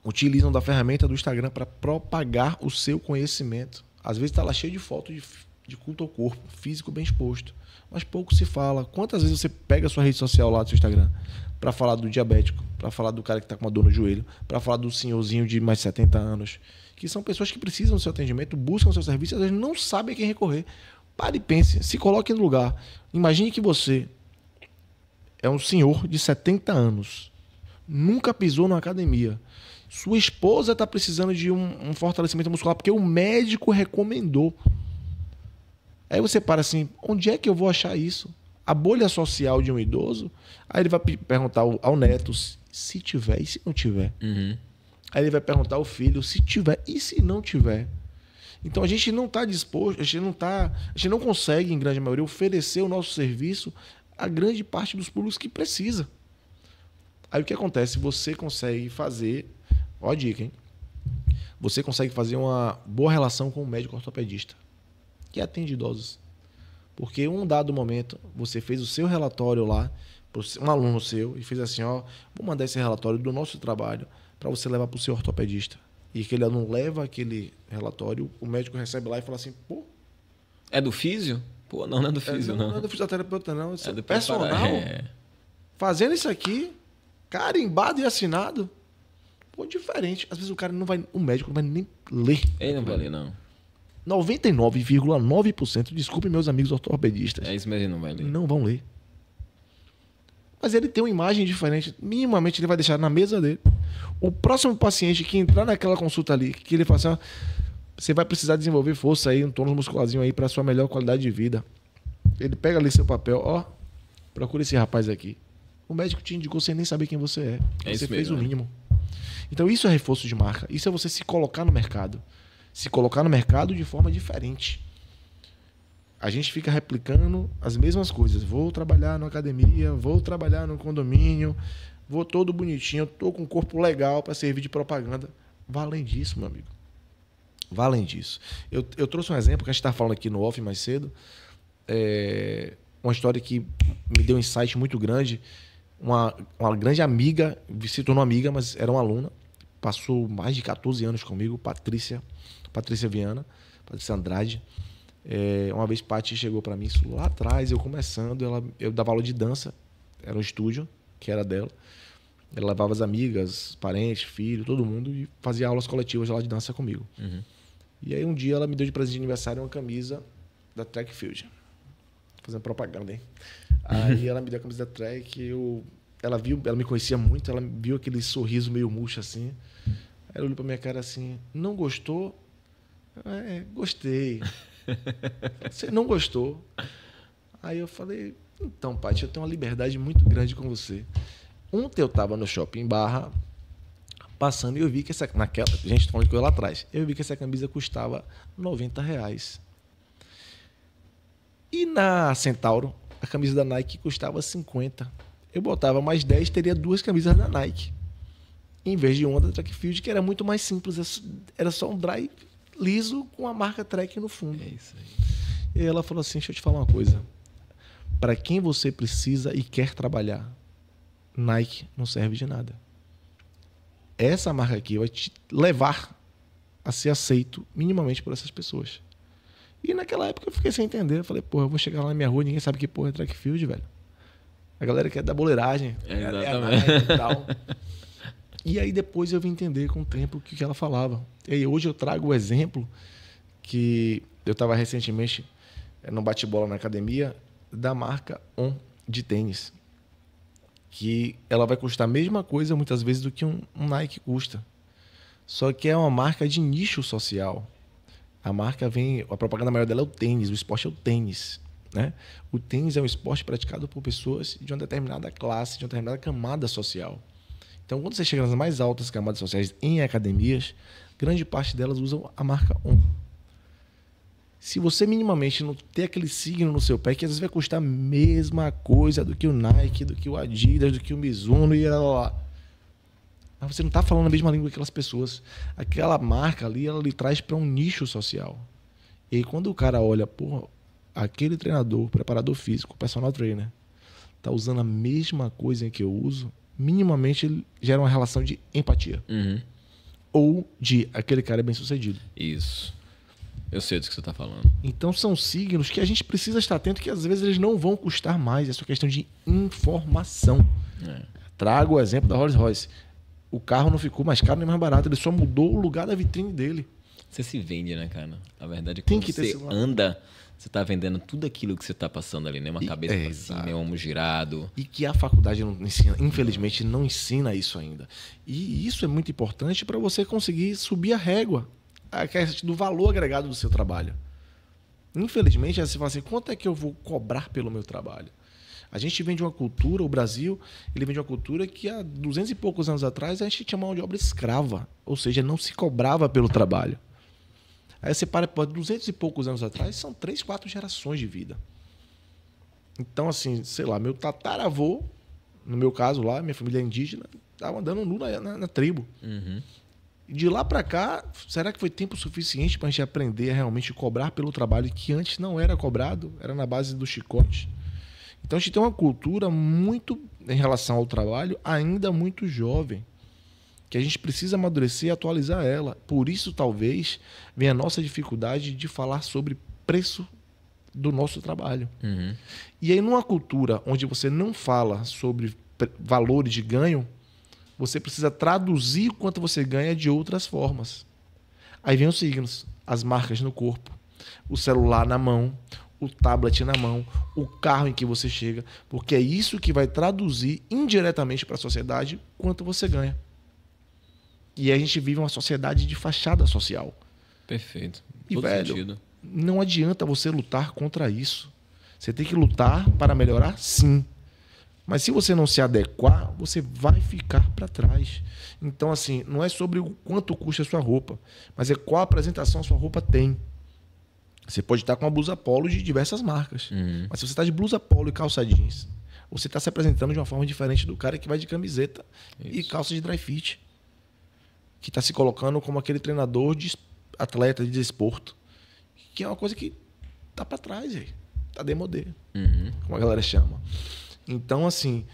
utilizam da ferramenta do Instagram para propagar o seu conhecimento? Às vezes está lá cheio de foto de culto ao corpo, físico bem exposto, mas pouco se fala. Quantas vezes você pega a sua rede social lá do seu Instagram para falar do diabético, para falar do cara que está com uma dor no joelho, para falar do senhorzinho de mais de 70 anos, que são pessoas que precisam do seu atendimento, buscam o seu serviço, às vezes não sabem a quem recorrer. Pare e pense, se coloque no lugar. Imagine que você é um senhor de 70 anos. Nunca pisou numa academia. Sua esposa está precisando de um fortalecimento muscular porque o médico recomendou. Aí você para assim, onde é que eu vou achar isso? A bolha social de um idoso? Aí ele vai perguntar ao neto se tiver e se não tiver. Uhum. Aí ele vai perguntar ao filho se tiver e se não tiver. Então a gente não está disposto, a gente não consegue, em grande maioria, oferecer o nosso serviço a grande parte dos públicos que precisa. Aí o que acontece? Você consegue fazer, ó a dica, hein? Você consegue fazer uma boa relação com o médico ortopedista que atende idosos. Porque em um dado momento, você fez o seu relatório lá, um aluno seu, e fez assim, ó, vou mandar esse relatório do nosso trabalho para você levar para o seu ortopedista. E aquele aluno leva aquele relatório, o médico recebe lá e fala assim, pô... É do físio? Pô, não é do físio, não. Não é do fisioterapeuta, não. É do personal. Fazendo isso aqui, carimbado e assinado. Pô, diferente. Às vezes o médico não vai nem ler. Ele não vai ler, não. 99,9%, desculpe meus amigos ortopedistas. É isso mesmo, ele não vai ler. Não vão ler. Mas ele tem uma imagem diferente. Minimamente ele vai deixar na mesa dele. O próximo paciente que entrar naquela consulta ali, que ele fala assim, ó, você vai precisar desenvolver força aí, um tônus muscularzinho aí para sua melhor qualidade de vida. Ele pega ali seu papel, ó, procura esse rapaz aqui. O médico te indicou sem nem saber quem você é. Você fez mesmo, o mínimo. Então isso é reforço de marca. Isso é você se colocar no mercado. Se colocar no mercado de forma diferente. A gente fica replicando as mesmas coisas. Vou trabalhar na academia, vou trabalhar no condomínio, vou todo bonitinho, tô com um corpo legal para servir de propaganda. Vá além disso, meu amigo. Vá além disso. Eu trouxe um exemplo que a gente estava falando aqui no off mais cedo. Uma história que me deu um insight muito grande. Uma grande amiga, se tornou amiga, mas era uma aluna. Passou mais de 14 anos comigo, Patrícia Viana, Patrícia Andrade. Uma vez Paty chegou para mim, isso lá atrás, eu começando, eu dava aula de dança, era um estúdio que era dela. Ela levava as amigas, parentes, filho, todo mundo e fazia aulas coletivas lá de dança comigo. Uhum. E aí um dia ela me deu de presente de aniversário uma camisa da Track Field. Fazendo propaganda, hein? Aí ela me deu a camisa da Track, ela me conhecia muito, ela viu aquele sorriso meio murcho assim. Aí ela olhou pra minha cara assim, não gostou? Gostei. Você não gostou? Aí eu falei, então, Paty, eu tenho uma liberdade muito grande com você. Ontem eu estava no shopping Barra, passando, e eu vi que gente, tô falando de coisa lá atrás, eu vi que essa camisa custava R$90. E na Centauro, a camisa da Nike custava 50. Eu botava mais 10, teria 2 camisas da Nike. Em vez de uma da Track Field, que era muito mais simples, era só um dry liso com a marca Track no fundo. É isso aí. E ela falou assim, deixa eu te falar uma coisa. Para quem você precisa e quer trabalhar, Nike não serve de nada. Essa marca aqui vai te levar a ser aceito minimamente por essas pessoas. E naquela época eu fiquei sem entender. Eu falei, porra, eu vou chegar lá na minha rua e ninguém sabe que porra é Track Field, velho. A galera quer dar boleiragem. Exatamente. E tal. E aí depois eu vim entender com o tempo o que ela falava. E aí hoje eu trago o exemplo que eu estava recentemente no bate-bola na academia da marca On de tênis. Que ela vai custar a mesma coisa muitas vezes do que um Nike custa. Só que é uma marca de nicho social. A propaganda maior dela é o tênis, o esporte é o tênis. Né? O tênis é um esporte praticado por pessoas de uma determinada classe, de uma determinada camada social. Então, quando você chega nas mais altas camadas sociais em academias, grande parte delas usam a marca On. Se você minimamente não ter aquele signo no seu pé, que às vezes vai custar a mesma coisa do que o Nike, do que o Adidas, do que o Mizuno e lá. Mas você não está falando a mesma língua que aquelas pessoas. Aquela marca ali, ela lhe traz para um nicho social. E aí, quando o cara olha, porra, aquele treinador, preparador físico, personal trainer, está usando a mesma coisa que eu uso, minimamente ele gera uma relação de empatia. Uhum. Ou de aquele cara é bem sucedido. Isso. Eu sei do que você está falando. Então são signos que a gente precisa estar atento, que às vezes eles não vão custar mais. É só questão de informação. Trago o exemplo da Rolls Royce. O carro não ficou mais caro nem mais barato, ele só mudou o lugar da vitrine dele. Você se vende, né, cara? A verdade é que Tem quando que ter você esse lado. anda você está vendendo tudo aquilo que você está passando ali, né? Uma cabeça pra cima, um ombro girado. E que a faculdade não ensina, infelizmente, não ensina isso ainda. E isso é muito importante para você conseguir subir a régua do valor agregado do seu trabalho. Infelizmente, você fala assim, quanto é que eu vou cobrar pelo meu trabalho? A gente vem de uma cultura, o Brasil, ele vem de uma cultura que há 200 e poucos anos atrás a gente tinha mão de obra escrava, ou seja, não se cobrava pelo trabalho. Aí você para, 200 e poucos anos atrás, são 3, 4 gerações de vida. Então, assim, sei lá, meu tataravô, no meu caso lá, minha família é indígena, estava andando nu na tribo. Uhum. De lá para cá, será que foi tempo suficiente para a gente aprender a realmente cobrar pelo trabalho que antes não era cobrado, era na base do chicote? Então a gente tem uma cultura muito, em relação ao trabalho, ainda muito jovem, que a gente precisa amadurecer e atualizar ela. Por isso, talvez, venha a nossa dificuldade de falar sobre preço do nosso trabalho. Uhum. E aí, numa cultura onde você não fala sobre valores de ganho, você precisa traduzir o quanto você ganha de outras formas. Aí vem os signos, as marcas no corpo, o celular na mão, o tablet na mão, o carro em que você chega, porque é isso que vai traduzir indiretamente para a sociedade quanto você ganha. E a gente vive uma sociedade de fachada social. Perfeito. E, Todo velho, sentido. não adianta você lutar contra isso. Você tem que lutar para melhorar, sim. Mas se você não se adequar, você vai ficar para trás. Então, assim, não é sobre o quanto custa a sua roupa, mas é qual apresentação a sua roupa tem. Você pode estar com uma blusa polo de diversas marcas. Uhum. Mas se você está de blusa polo e calça jeans, você está se apresentando de uma forma diferente do cara que vai de camiseta e calça de dry fit. Que está se colocando como aquele treinador de atleta de desporto. Que é uma coisa que tá para trás, aí. Tá demodé. Uhum. Como a galera chama. Então, assim,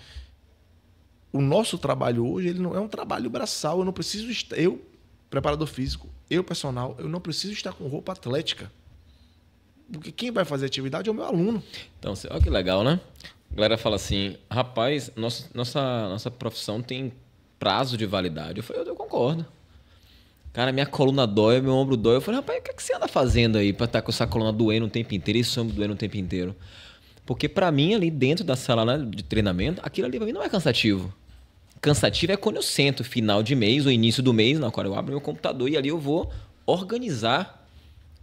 o nosso trabalho hoje, ele não é um trabalho braçal. Eu não preciso estar... Eu, preparador físico, eu, personal, eu não preciso estar com roupa atlética. Porque quem vai fazer atividade é o meu aluno. Então, olha que legal, né? A galera fala assim, rapaz, nossa profissão tem prazo de validade. Eu falei, eu concordo. Cara, minha coluna dói, meu ombro dói. Eu falei, rapaz, o que você anda fazendo aí pra estar com essa coluna doendo o tempo inteiro e esse ombro doendo o tempo inteiro? Porque pra mim, ali dentro da sala, né, de treinamento, aquilo ali pra mim não é cansativo. Cansativo é quando eu sento final de mês ou início do mês, na qual eu abro meu computador e ali eu vou organizar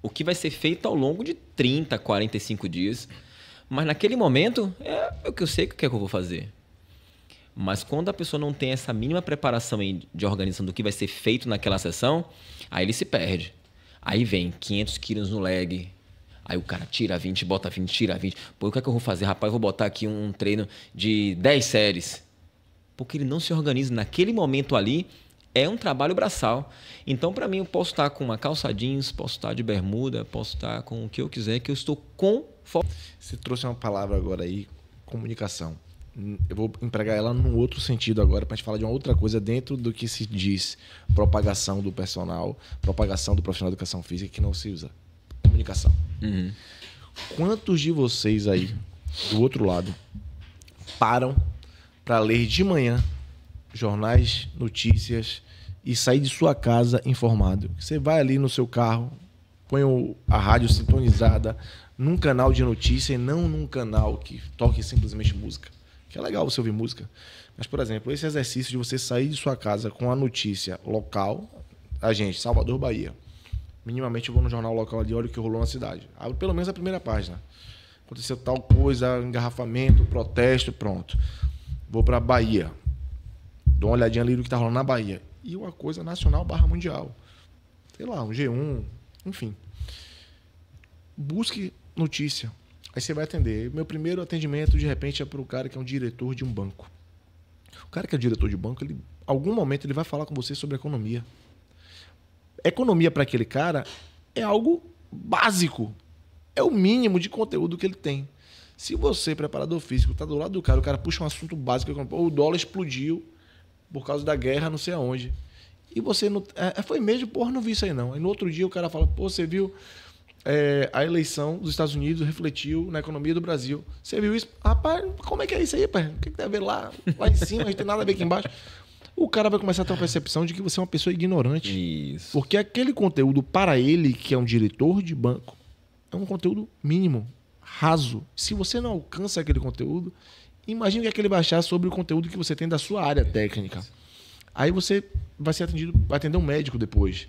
o que vai ser feito ao longo de 30, 45 dias. Mas naquele momento, é o que eu sei que é que eu vou fazer. Mas quando a pessoa não tem essa mínima preparação de organização do que vai ser feito naquela sessão, aí ele se perde. Aí vem 500 quilos no leg. Aí o cara tira 20, bota 20, tira 20. Pô, o que é que eu vou fazer? Rapaz, eu vou botar aqui um treino de 10 séries. Porque ele não se organiza. Naquele momento ali, é um trabalho braçal. Então, para mim, eu posso estar com uma calça jeans, posso estar de bermuda, posso estar com o que eu quiser, que eu estou confortável. Você trouxe uma palavra agora aí, comunicação. Eu vou empregar ela num outro sentido agora, para a gente falar de uma outra coisa dentro do que se diz propagação do personal, propagação do profissional de educação física, que não se usa. Comunicação. Uhum. Quantos de vocês aí, do outro lado, param para ler de manhã jornais, notícias e sair de sua casa informado? Você vai ali no seu carro, põe a rádio sintonizada num canal de notícia e não num canal que toque simplesmente música. Que é legal você ouvir música. Mas, por exemplo, esse exercício de você sair de sua casa com a notícia local, a gente, Salvador, Bahia. Minimamente eu vou no jornal local ali, olha o que rolou na cidade. Abro pelo menos a primeira página. Aconteceu tal coisa, engarrafamento, protesto, pronto. Vou para Bahia. Dou uma olhadinha ali no que está rolando na Bahia. E uma coisa nacional / mundial. Sei lá, um G1, enfim. Busque notícia. Aí você vai atender. Meu primeiro atendimento, de repente, é para o cara que é um diretor de um banco. O cara que é diretor de banco, ele, em algum momento, ele vai falar com você sobre economia. Economia para aquele cara é algo básico. É o mínimo de conteúdo que ele tem. Se você, preparador físico, está do lado do cara, o cara puxa um assunto básico, o dólar explodiu por causa da guerra não sei aonde. E você não... foi mesmo, porra, não vi isso aí não. Aí no outro dia o cara fala, pô, você viu... a eleição dos Estados Unidos refletiu na economia do Brasil. Você viu isso? Rapaz, como é que é isso aí, pai? O que tem a ver lá em cima? A gente tem nada a ver aqui embaixo. O cara vai começar a ter uma percepção de que você é uma pessoa ignorante. Isso. Porque aquele conteúdo, para ele, que é um diretor de banco, é um conteúdo mínimo, raso. Se você não alcança aquele conteúdo, imagine o que é que ele vai achar sobre o conteúdo que você tem da sua área técnica. Aí você vai ser atendido, vai atender um médico depois.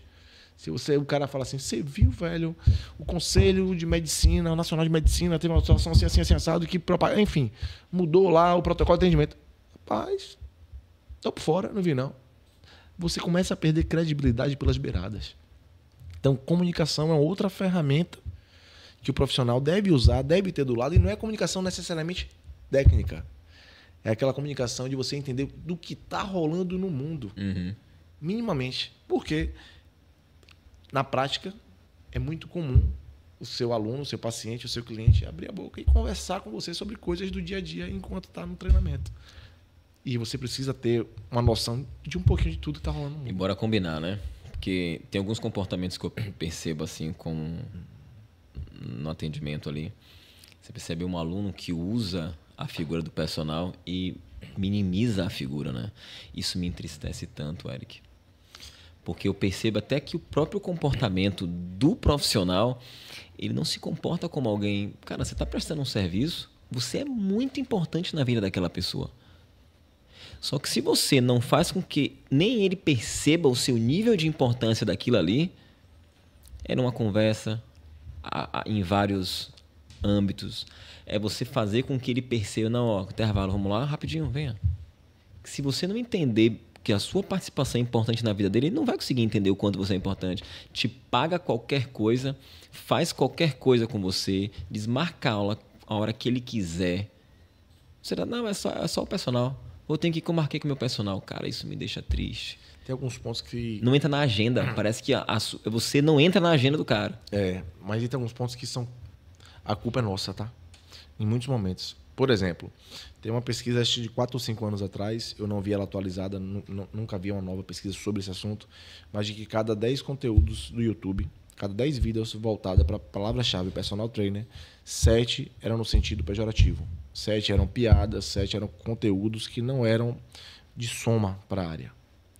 Se o cara fala assim, você viu, velho, o Conselho de Medicina, o Nacional de Medicina, teve uma situação assim, assim, assado, que, enfim, mudou lá o protocolo de atendimento. Rapaz, tô por fora, não vi não. Você começa a perder credibilidade pelas beiradas. Então, comunicação é outra ferramenta que o profissional deve usar, deve ter do lado, e não é comunicação necessariamente técnica. É aquela comunicação de você entender do que está rolando no mundo, minimamente. Porque, na prática, é muito comum o seu aluno, o seu paciente, o seu cliente abrir a boca e conversar com você sobre coisas do dia a dia enquanto está no treinamento. E você precisa ter uma noção de um pouquinho de tudo que está rolando no mundo. E bora combinar, né? Porque tem alguns comportamentos que eu percebo assim no atendimento ali. Você percebe um aluno que usa a figura do personal e minimiza a figura, né? Isso me entristece tanto, Eric. Porque eu percebo até que o próprio comportamento do profissional, ele não se comporta como alguém... Cara, você está prestando um serviço, você é muito importante na vida daquela pessoa. Só que se você não faz com que nem ele perceba o seu nível de importância daquilo ali, é numa conversa em vários âmbitos, é você fazer com que ele perceba, não, ó, intervalo, vamos lá, rapidinho, venha. Se você não entender que a sua participação é importante na vida dele, ele não vai conseguir entender o quanto você é importante. Te paga qualquer coisa, faz qualquer coisa com você, desmarca a aula a hora que ele quiser. Você dá, não, é só o personal. Eu tenho que marquei com o meu personal. Cara, isso me deixa triste. Tem alguns pontos que... Não entra na agenda. Parece que você não entra na agenda do cara. Mas tem alguns pontos que são... A culpa é nossa, tá? Em muitos momentos. Por exemplo, tem uma pesquisa de 4 ou 5 anos atrás, eu não vi ela atualizada, nunca vi uma nova pesquisa sobre esse assunto, mas de que cada 10 conteúdos do YouTube, cada 10 vídeos voltados para a palavra-chave personal trainer, 7 eram no sentido pejorativo. 7 eram piadas, 7 eram conteúdos que não eram de soma para a área.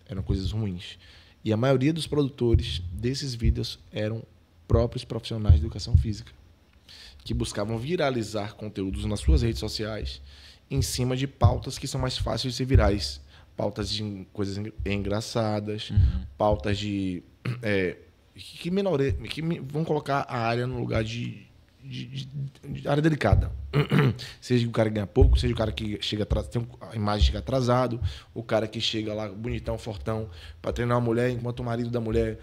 Eram coisas ruins. E a maioria dos produtores desses vídeos eram próprios profissionais de educação física, que buscavam viralizar conteúdos nas suas redes sociais em cima de pautas que são mais fáceis de ser virais. Pautas de coisas engraçadas, pautas de... que vão colocar a área no lugar de área delicada. Seja o cara que ganha pouco, seja o cara que chega tem a imagem chega atrasado, o cara que chega lá bonitão, fortão, para treinar uma mulher, enquanto o marido da mulher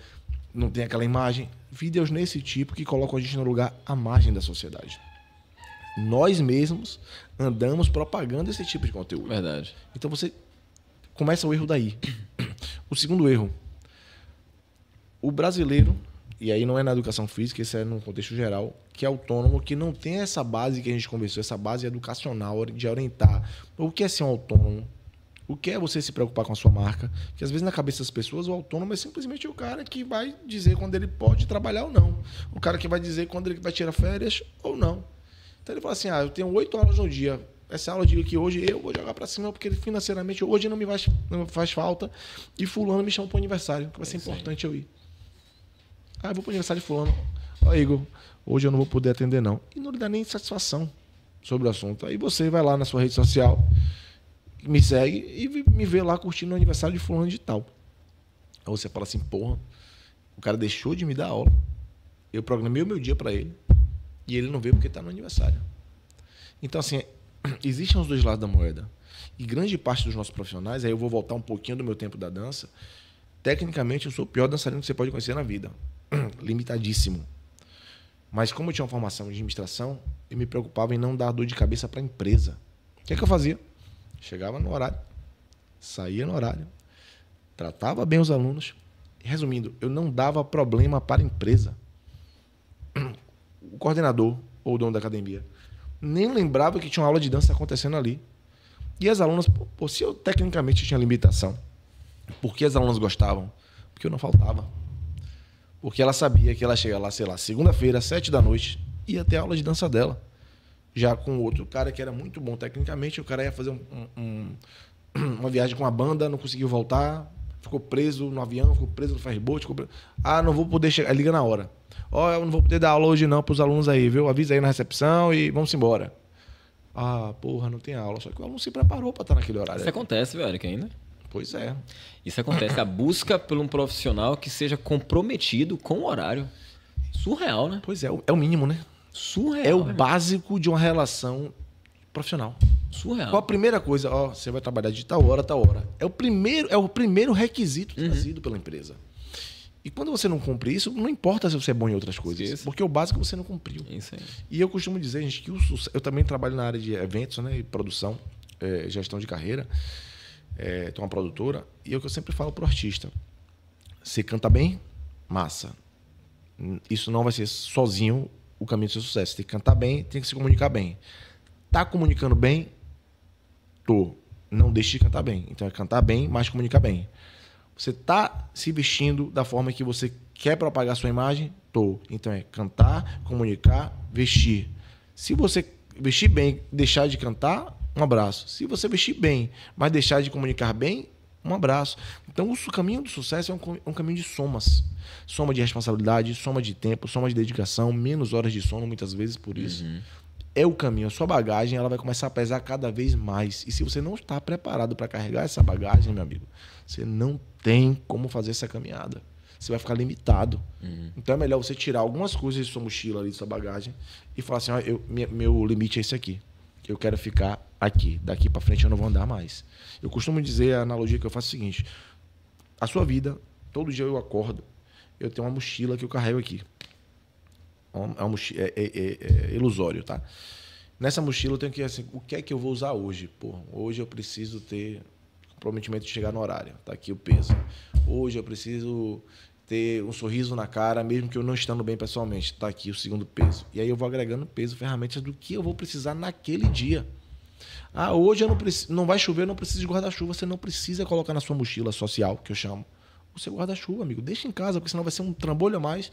não tem aquela imagem. Vídeos nesse tipo que colocam a gente no lugar à margem da sociedade. Nós mesmos andamos propagando esse tipo de conteúdo. Verdade. Então você começa o erro daí. O segundo erro. O brasileiro, e aí não é na educação física, isso é num contexto geral, que é autônomo, que não tem essa base que a gente conversou, essa base educacional de orientar. O que é ser um autônomo? O que é você se preocupar com a sua marca? Que às vezes na cabeça das pessoas o autônomo é simplesmente o cara que vai dizer quando ele pode trabalhar ou não. O cara que vai dizer quando ele vai tirar férias ou não. Então ele fala assim, eu tenho 8 aulas no dia. Essa aula diga que hoje eu vou jogar para cima porque financeiramente hoje não me faz falta e fulano me chama para o aniversário, que vai ser importante eu ir. Eu vou para o aniversário de fulano. Igor, hoje eu não vou poder atender não. E não lhe dá nem satisfação sobre o assunto. Aí você vai lá na sua rede social, me segue e me vê lá curtindo o aniversário de fulano de tal. Aí você fala assim, porra, o cara deixou de me dar aula, eu programei o meu dia para ele e ele não veio porque está no aniversário. Então assim, existem os dois lados da moeda. E grande parte dos nossos profissionais, aí eu vou voltar um pouquinho do meu tempo da dança, tecnicamente eu sou o pior dançarino que você pode conhecer na vida. Limitadíssimo. Mas como eu tinha uma formação de administração, eu me preocupava em não dar dor de cabeça para a empresa. O que é que eu fazia? Chegava no horário, saía no horário, tratava bem os alunos. Resumindo, eu não dava problema para a empresa. O coordenador ou o dono da academia nem lembrava que tinha uma aula de dança acontecendo ali. E as alunas, se eu tecnicamente tinha limitação, por que as alunas gostavam? Porque eu não faltava. Porque ela sabia que ela chega lá, sei lá, segunda-feira, 7 da noite, ia ter aula de dança dela. Já com outro cara que era muito bom tecnicamente, o cara ia fazer uma viagem com a banda, não conseguiu voltar, ficou preso no avião, ficou preso no ferryboat, ficou preso. Ah, não vou poder chegar. Liga na hora. Ó, eu não vou poder dar aula hoje não pros alunos aí, viu? Avisa aí na recepção e vamos embora. Ah, porra, não tem aula. Só que o aluno se preparou para estar naquele horário. Isso acontece, velho, Eric, ainda. Pois é. Isso acontece. A busca por um profissional que seja comprometido com o horário. Surreal, né? Pois é, é o mínimo, né? Surreal. É o né? básico de uma relação profissional. Surreal. Qual a primeira coisa? Ó, você vai trabalhar de tal hora a tal hora. É o primeiro requisito trazido pela empresa. E quando você não cumpre isso, não importa se você é bom em outras coisas. Isso. Porque o básico você não cumpriu. Isso aí. E eu costumo dizer, gente, que eu também trabalho na área de eventos, né? E produção, gestão de carreira. Tenho uma produtora. E é o que eu sempre falo pro artista. Você canta bem? Massa. Isso não vai ser sozinho o caminho do seu sucesso. Você tem que cantar bem, tem que se comunicar bem. Tá comunicando bem? Tô. Não deixe de cantar bem. Então é cantar bem, mas comunicar bem. Você tá se vestindo da forma que você quer propagar a sua imagem? Tô. Então é cantar, comunicar, vestir. Se você vestir bem, deixar de cantar, um abraço. Se você vestir bem, mas deixar de comunicar bem, um abraço. Então o caminho do sucesso é um caminho de somas. Soma de responsabilidade, soma de tempo, soma de dedicação, menos horas de sono muitas vezes por isso. É o caminho. A sua bagagem ela vai começar a pesar cada vez mais. E se você não está preparado para carregar essa bagagem, meu amigo, você não tem como fazer essa caminhada. Você vai ficar limitado. Então é melhor você tirar algumas coisas de sua mochila, ali, de sua bagagem, e falar assim, ó, meu limite é esse aqui. Eu quero ficar aqui. Daqui para frente eu não vou andar mais. Eu costumo dizer, a analogia que eu faço é o seguinte. A sua vida, todo dia eu acordo, eu tenho uma mochila que eu carrego aqui. É ilusório, tá? Nessa mochila eu tenho que, assim, o que é que eu vou usar hoje? Pô, hoje eu preciso ter comprometimento de chegar no horário. Tá aqui o peso. Hoje eu preciso ter um sorriso na cara, mesmo que eu não estando bem pessoalmente. Tá aqui o segundo peso. E aí eu vou agregando peso, ferramentas do que eu vou precisar naquele dia. Ah, hoje eu não preciso, não vai chover, eu não preciso de guarda-chuva. Você não precisa colocar na sua mochila social, que eu chamo, o seu guarda-chuva, amigo. Deixa em casa, porque senão vai ser um trambolho a mais,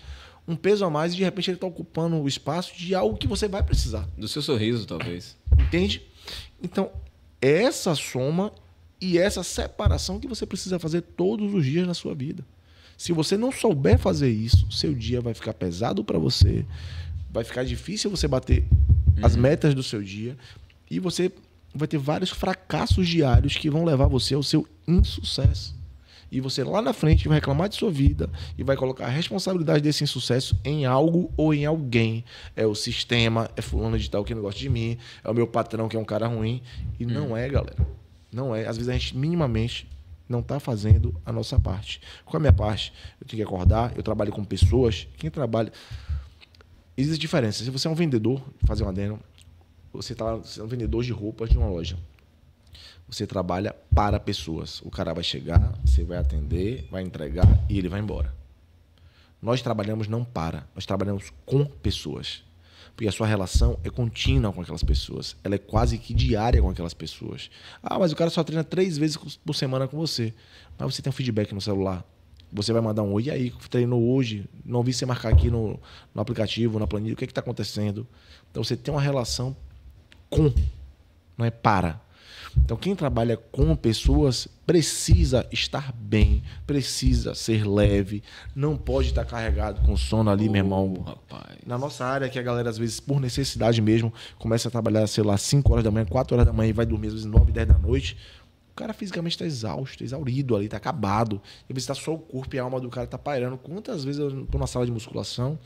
um peso a mais, e de repente ele está ocupando o espaço de algo que você vai precisar. Do seu sorriso, talvez. Entende? Então, é essa soma e essa separação que você precisa fazer todos os dias na sua vida. Se você não souber fazer isso, seu dia vai ficar pesado para você, vai ficar difícil você bater as metas do seu dia, e você vai ter vários fracassos diários que vão levar você ao seu insucesso. E você lá na frente vai reclamar de sua vida e vai colocar a responsabilidade desse insucesso em algo ou em alguém. É o sistema, é fulano de tal que não gosta de mim, é o meu patrão que é um cara ruim. E não é, galera. Não é. Às vezes a gente minimamente não está fazendo a nossa parte. Qual é a minha parte? Eu tenho que acordar, eu trabalho com pessoas. Quem trabalha... Existe diferença. Se você é um vendedor, fazer um adendo, você é um vendedor de roupas de uma loja. Você trabalha para pessoas. O cara vai chegar, você vai atender, vai entregar e ele vai embora. Nós trabalhamos não para, nós trabalhamos com pessoas. Porque a sua relação é contínua com aquelas pessoas. Ela é quase que diária com aquelas pessoas. Ah, mas o cara só treina 3 vezes por semana com você. Mas você tem um feedback no celular. Você vai mandar um oi, e aí, treinou hoje, não vi você marcar aqui no aplicativo, na planilha, o que está acontecendo? Então você tem uma relação com, não é para. Então, quem trabalha com pessoas precisa estar bem, precisa ser leve, não pode estar carregado com sono ali, meu irmão. Rapaz. Na nossa área, que a galera, às vezes, por necessidade mesmo, começa a trabalhar, sei lá, 5 horas da manhã, 4 horas da manhã e vai dormir, às vezes, 9, 10 da noite. O cara fisicamente está exausto, exaurido ali, está acabado. E às vezes está só o corpo e a alma do cara está pairando. Quantas vezes eu estou na sala de musculação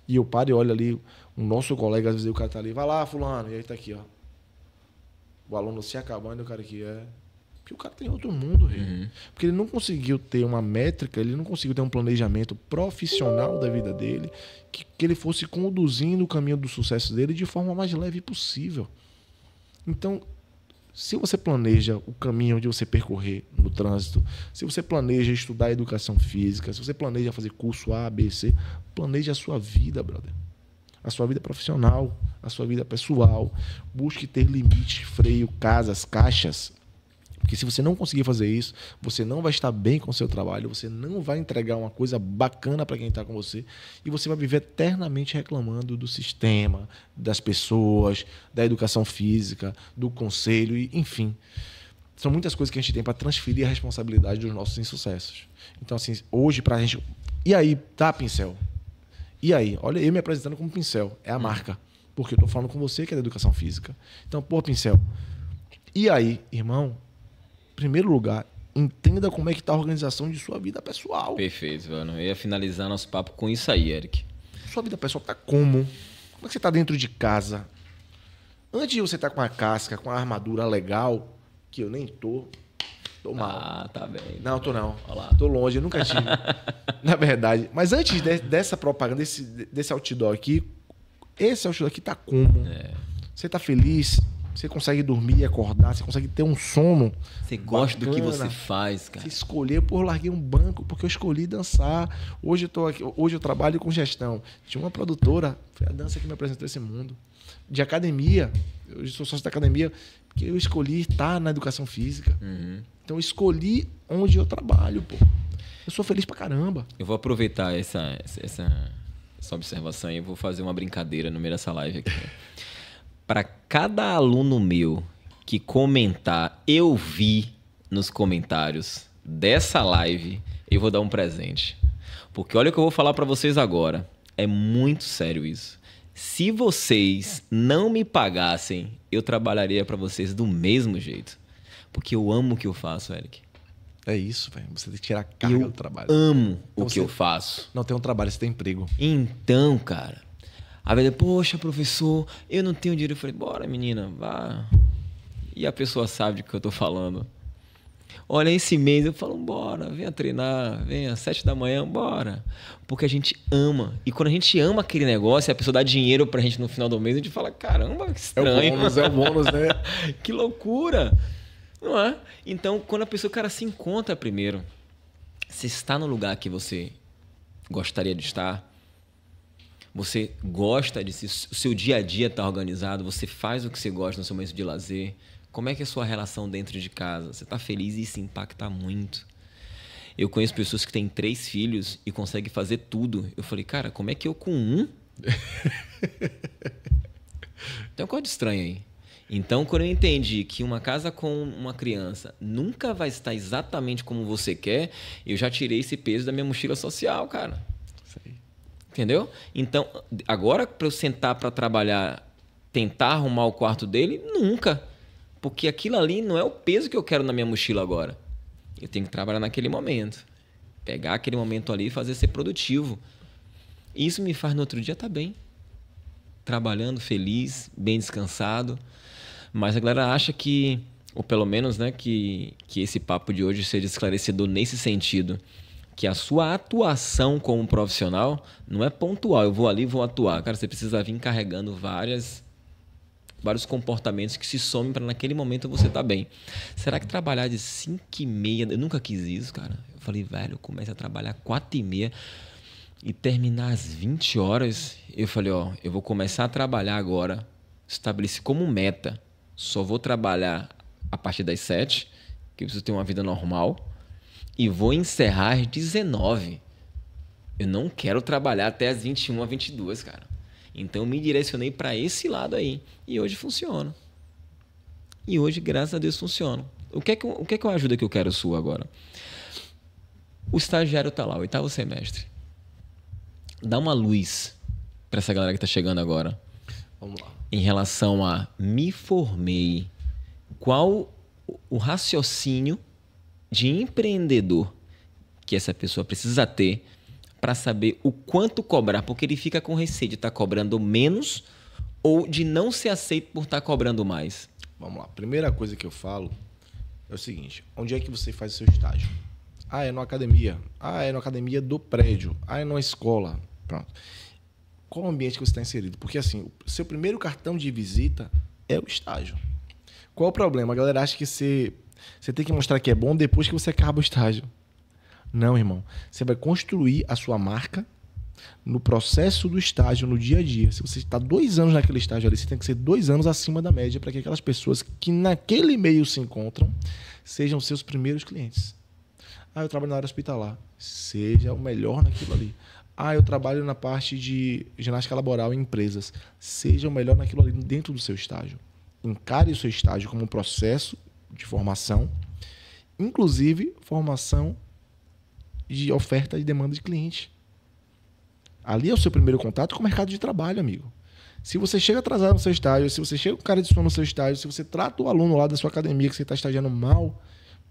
e eu paro e olho ali, o nosso colega, às vezes o cara está ali, vai lá, fulano, e aí está aqui, ó. O aluno se acabando e o cara aqui é... Porque o cara tem outro mundo, rei. Porque ele não conseguiu ter uma métrica, ele não conseguiu ter um planejamento profissional da vida dele, que ele fosse conduzindo o caminho do sucesso dele de forma mais leve possível. Então, se você planeja o caminho de você percorrer no trânsito, se você planeja estudar educação física, se você planeja fazer curso A, B, C, planeje a sua vida, brother. A sua vida profissional, a sua vida pessoal. Busque ter limite, freio, casas, caixas. Porque se você não conseguir fazer isso, você não vai estar bem com o seu trabalho, você não vai entregar uma coisa bacana para quem está com você e você vai viver eternamente reclamando do sistema, das pessoas, da educação física, do conselho, enfim. São muitas coisas que a gente tem para transferir a responsabilidade dos nossos insucessos. Então, assim, hoje, pra gente... E aí, tá, Pincel? E aí? Olha, eu me apresentando como Pincel. É a marca. Porque eu tô falando com você que é da educação física. Então, pô, Pincel. E aí, irmão? Em primeiro lugar, entenda como é que tá a organização de sua vida pessoal. Perfeito, mano. Eu ia finalizar nosso papo com isso aí, Eric. Sua vida pessoal tá como? Como é que você tá dentro de casa? Antes de você estar com a casca, com a armadura legal, que eu nem tô mal. Ah, tá bem. Não, tô não. Olha lá. Tô longe, eu nunca tive. Na verdade. Mas antes dessa propaganda, desse outdoor aqui, esse outdoor aqui tá como? Você tá feliz? Você consegue dormir, acordar? Você consegue ter um sono? Você gosta do que bacana? você faz, cara. Você escolher, pô, eu larguei um banco porque eu escolhi dançar. Hoje eu tô aqui, hoje eu trabalho com gestão. Tinha uma produtora, foi a dança que me apresentou esse mundo. De academia, eu sou sócio da academia, porque eu escolhi estar na educação física. Então eu escolhi onde eu trabalho, pô. Eu sou feliz pra caramba. Eu vou aproveitar essa observação e eu vou fazer uma brincadeira no meio dessa live aqui. Para cada aluno meu que comentar, eu vi nos comentários dessa live, eu vou dar um presente. Porque olha o que eu vou falar para vocês agora. É muito sério isso. Se vocês não me pagassem, eu trabalharia para vocês do mesmo jeito. Porque eu amo o que eu faço, Eric. É isso, velho. Você tem que tirar a carga do trabalho. Amo Então o que eu faço. Não tem um trabalho, você tem emprego. Então, cara... A velha, poxa, professor, eu não tenho dinheiro. Eu falei, bora, menina, vá. E a pessoa sabe do que eu tô falando. Olha, esse mês eu falo, bora, venha treinar, venha, 7 da manhã, bora. Porque a gente ama. E quando a gente ama aquele negócio e a pessoa dá dinheiro pra gente no final do mês, a gente fala, caramba, que estranho. É o bônus, né? Que loucura. Não é? Então, quando a pessoa, cara, se encontra primeiro, você está no lugar que você gostaria de estar, você gosta de o seu dia a dia está organizado, você faz o que você gosta no seu momento de lazer. Como é que é a sua relação dentro de casa? Você está feliz e isso impacta muito. Eu conheço pessoas que têm 3 filhos e conseguem fazer tudo. Eu falei, cara, como é que eu com um? Tem uma coisa estranha aí. Então, quando eu entendi que uma casa com uma criança nunca vai estar exatamente como você quer, eu já tirei esse peso da minha mochila social, cara. Entendeu? Então, agora para eu sentar para trabalhar, tentar arrumar o quarto dele, nunca. Porque aquilo ali não é o peso que eu quero na minha mochila agora. Eu tenho que trabalhar naquele momento. Pegar aquele momento ali e fazer ser produtivo. Isso me faz no outro dia estar bem. Trabalhando, feliz, bem descansado. Mas a galera acha que, ou pelo menos, né, que esse papo de hoje seja esclarecedor nesse sentido. Que a sua atuação como profissional não é pontual. Eu vou ali e vou atuar. Cara, você precisa vir carregando vários comportamentos que se somem para naquele momento você estar bem. Será que trabalhar de 5h30... Eu nunca quis isso, cara. Eu falei, velho, eu começo a trabalhar 4h30 e terminar às 20 horas. Eu falei, ó, eu vou começar a trabalhar agora. Estabeleci como meta. Só vou trabalhar a partir das 7, que eu preciso ter uma vida normal. E vou encerrar às 19. Eu não quero trabalhar até às 21, 22, cara. Então, eu me direcionei para esse lado aí. E hoje funciona. E hoje, graças a Deus, funciona. O que é uma ajuda que eu quero sua agora? O estagiário está lá, o 8º semestre. Dá uma luz para essa galera que está chegando agora. Vamos lá. Em relação a me formei. Qual o raciocínio de empreendedor que essa pessoa precisa ter para saber o quanto cobrar, porque ele fica com receio de estar cobrando menos ou de não ser aceito por estar cobrando mais. Vamos lá. Primeira coisa que eu falo é o seguinte: onde é que você faz o seu estágio? Ah, é na academia. Ah, é na academia do prédio. Ah, é numa escola. Pronto. Qual o ambiente que você está inserido? Porque assim, o seu primeiro cartão de visita é o estágio. Qual o problema? A galera acha que você tem que mostrar que é bom depois que você acaba o estágio. Não, irmão. Você vai construir a sua marca no processo do estágio, no dia a dia. Se você está 2 anos naquele estágio ali, você tem que ser 2 anos acima da média para que aquelas pessoas que naquele meio se encontram sejam seus primeiros clientes. Ah, eu trabalho na área hospitalar. Seja o melhor naquilo ali. Ah, eu trabalho na parte de ginástica laboral em empresas. Seja o melhor naquilo ali dentro do seu estágio. Encare o seu estágio como um processo de formação, inclusive formação de oferta e demanda de cliente. Ali é o seu primeiro contato com o mercado de trabalho, amigo. Se você chega atrasado no seu estágio, se você chega com cara de sono no seu estágio, se você trata o aluno lá da sua academia que você está estagiando mal,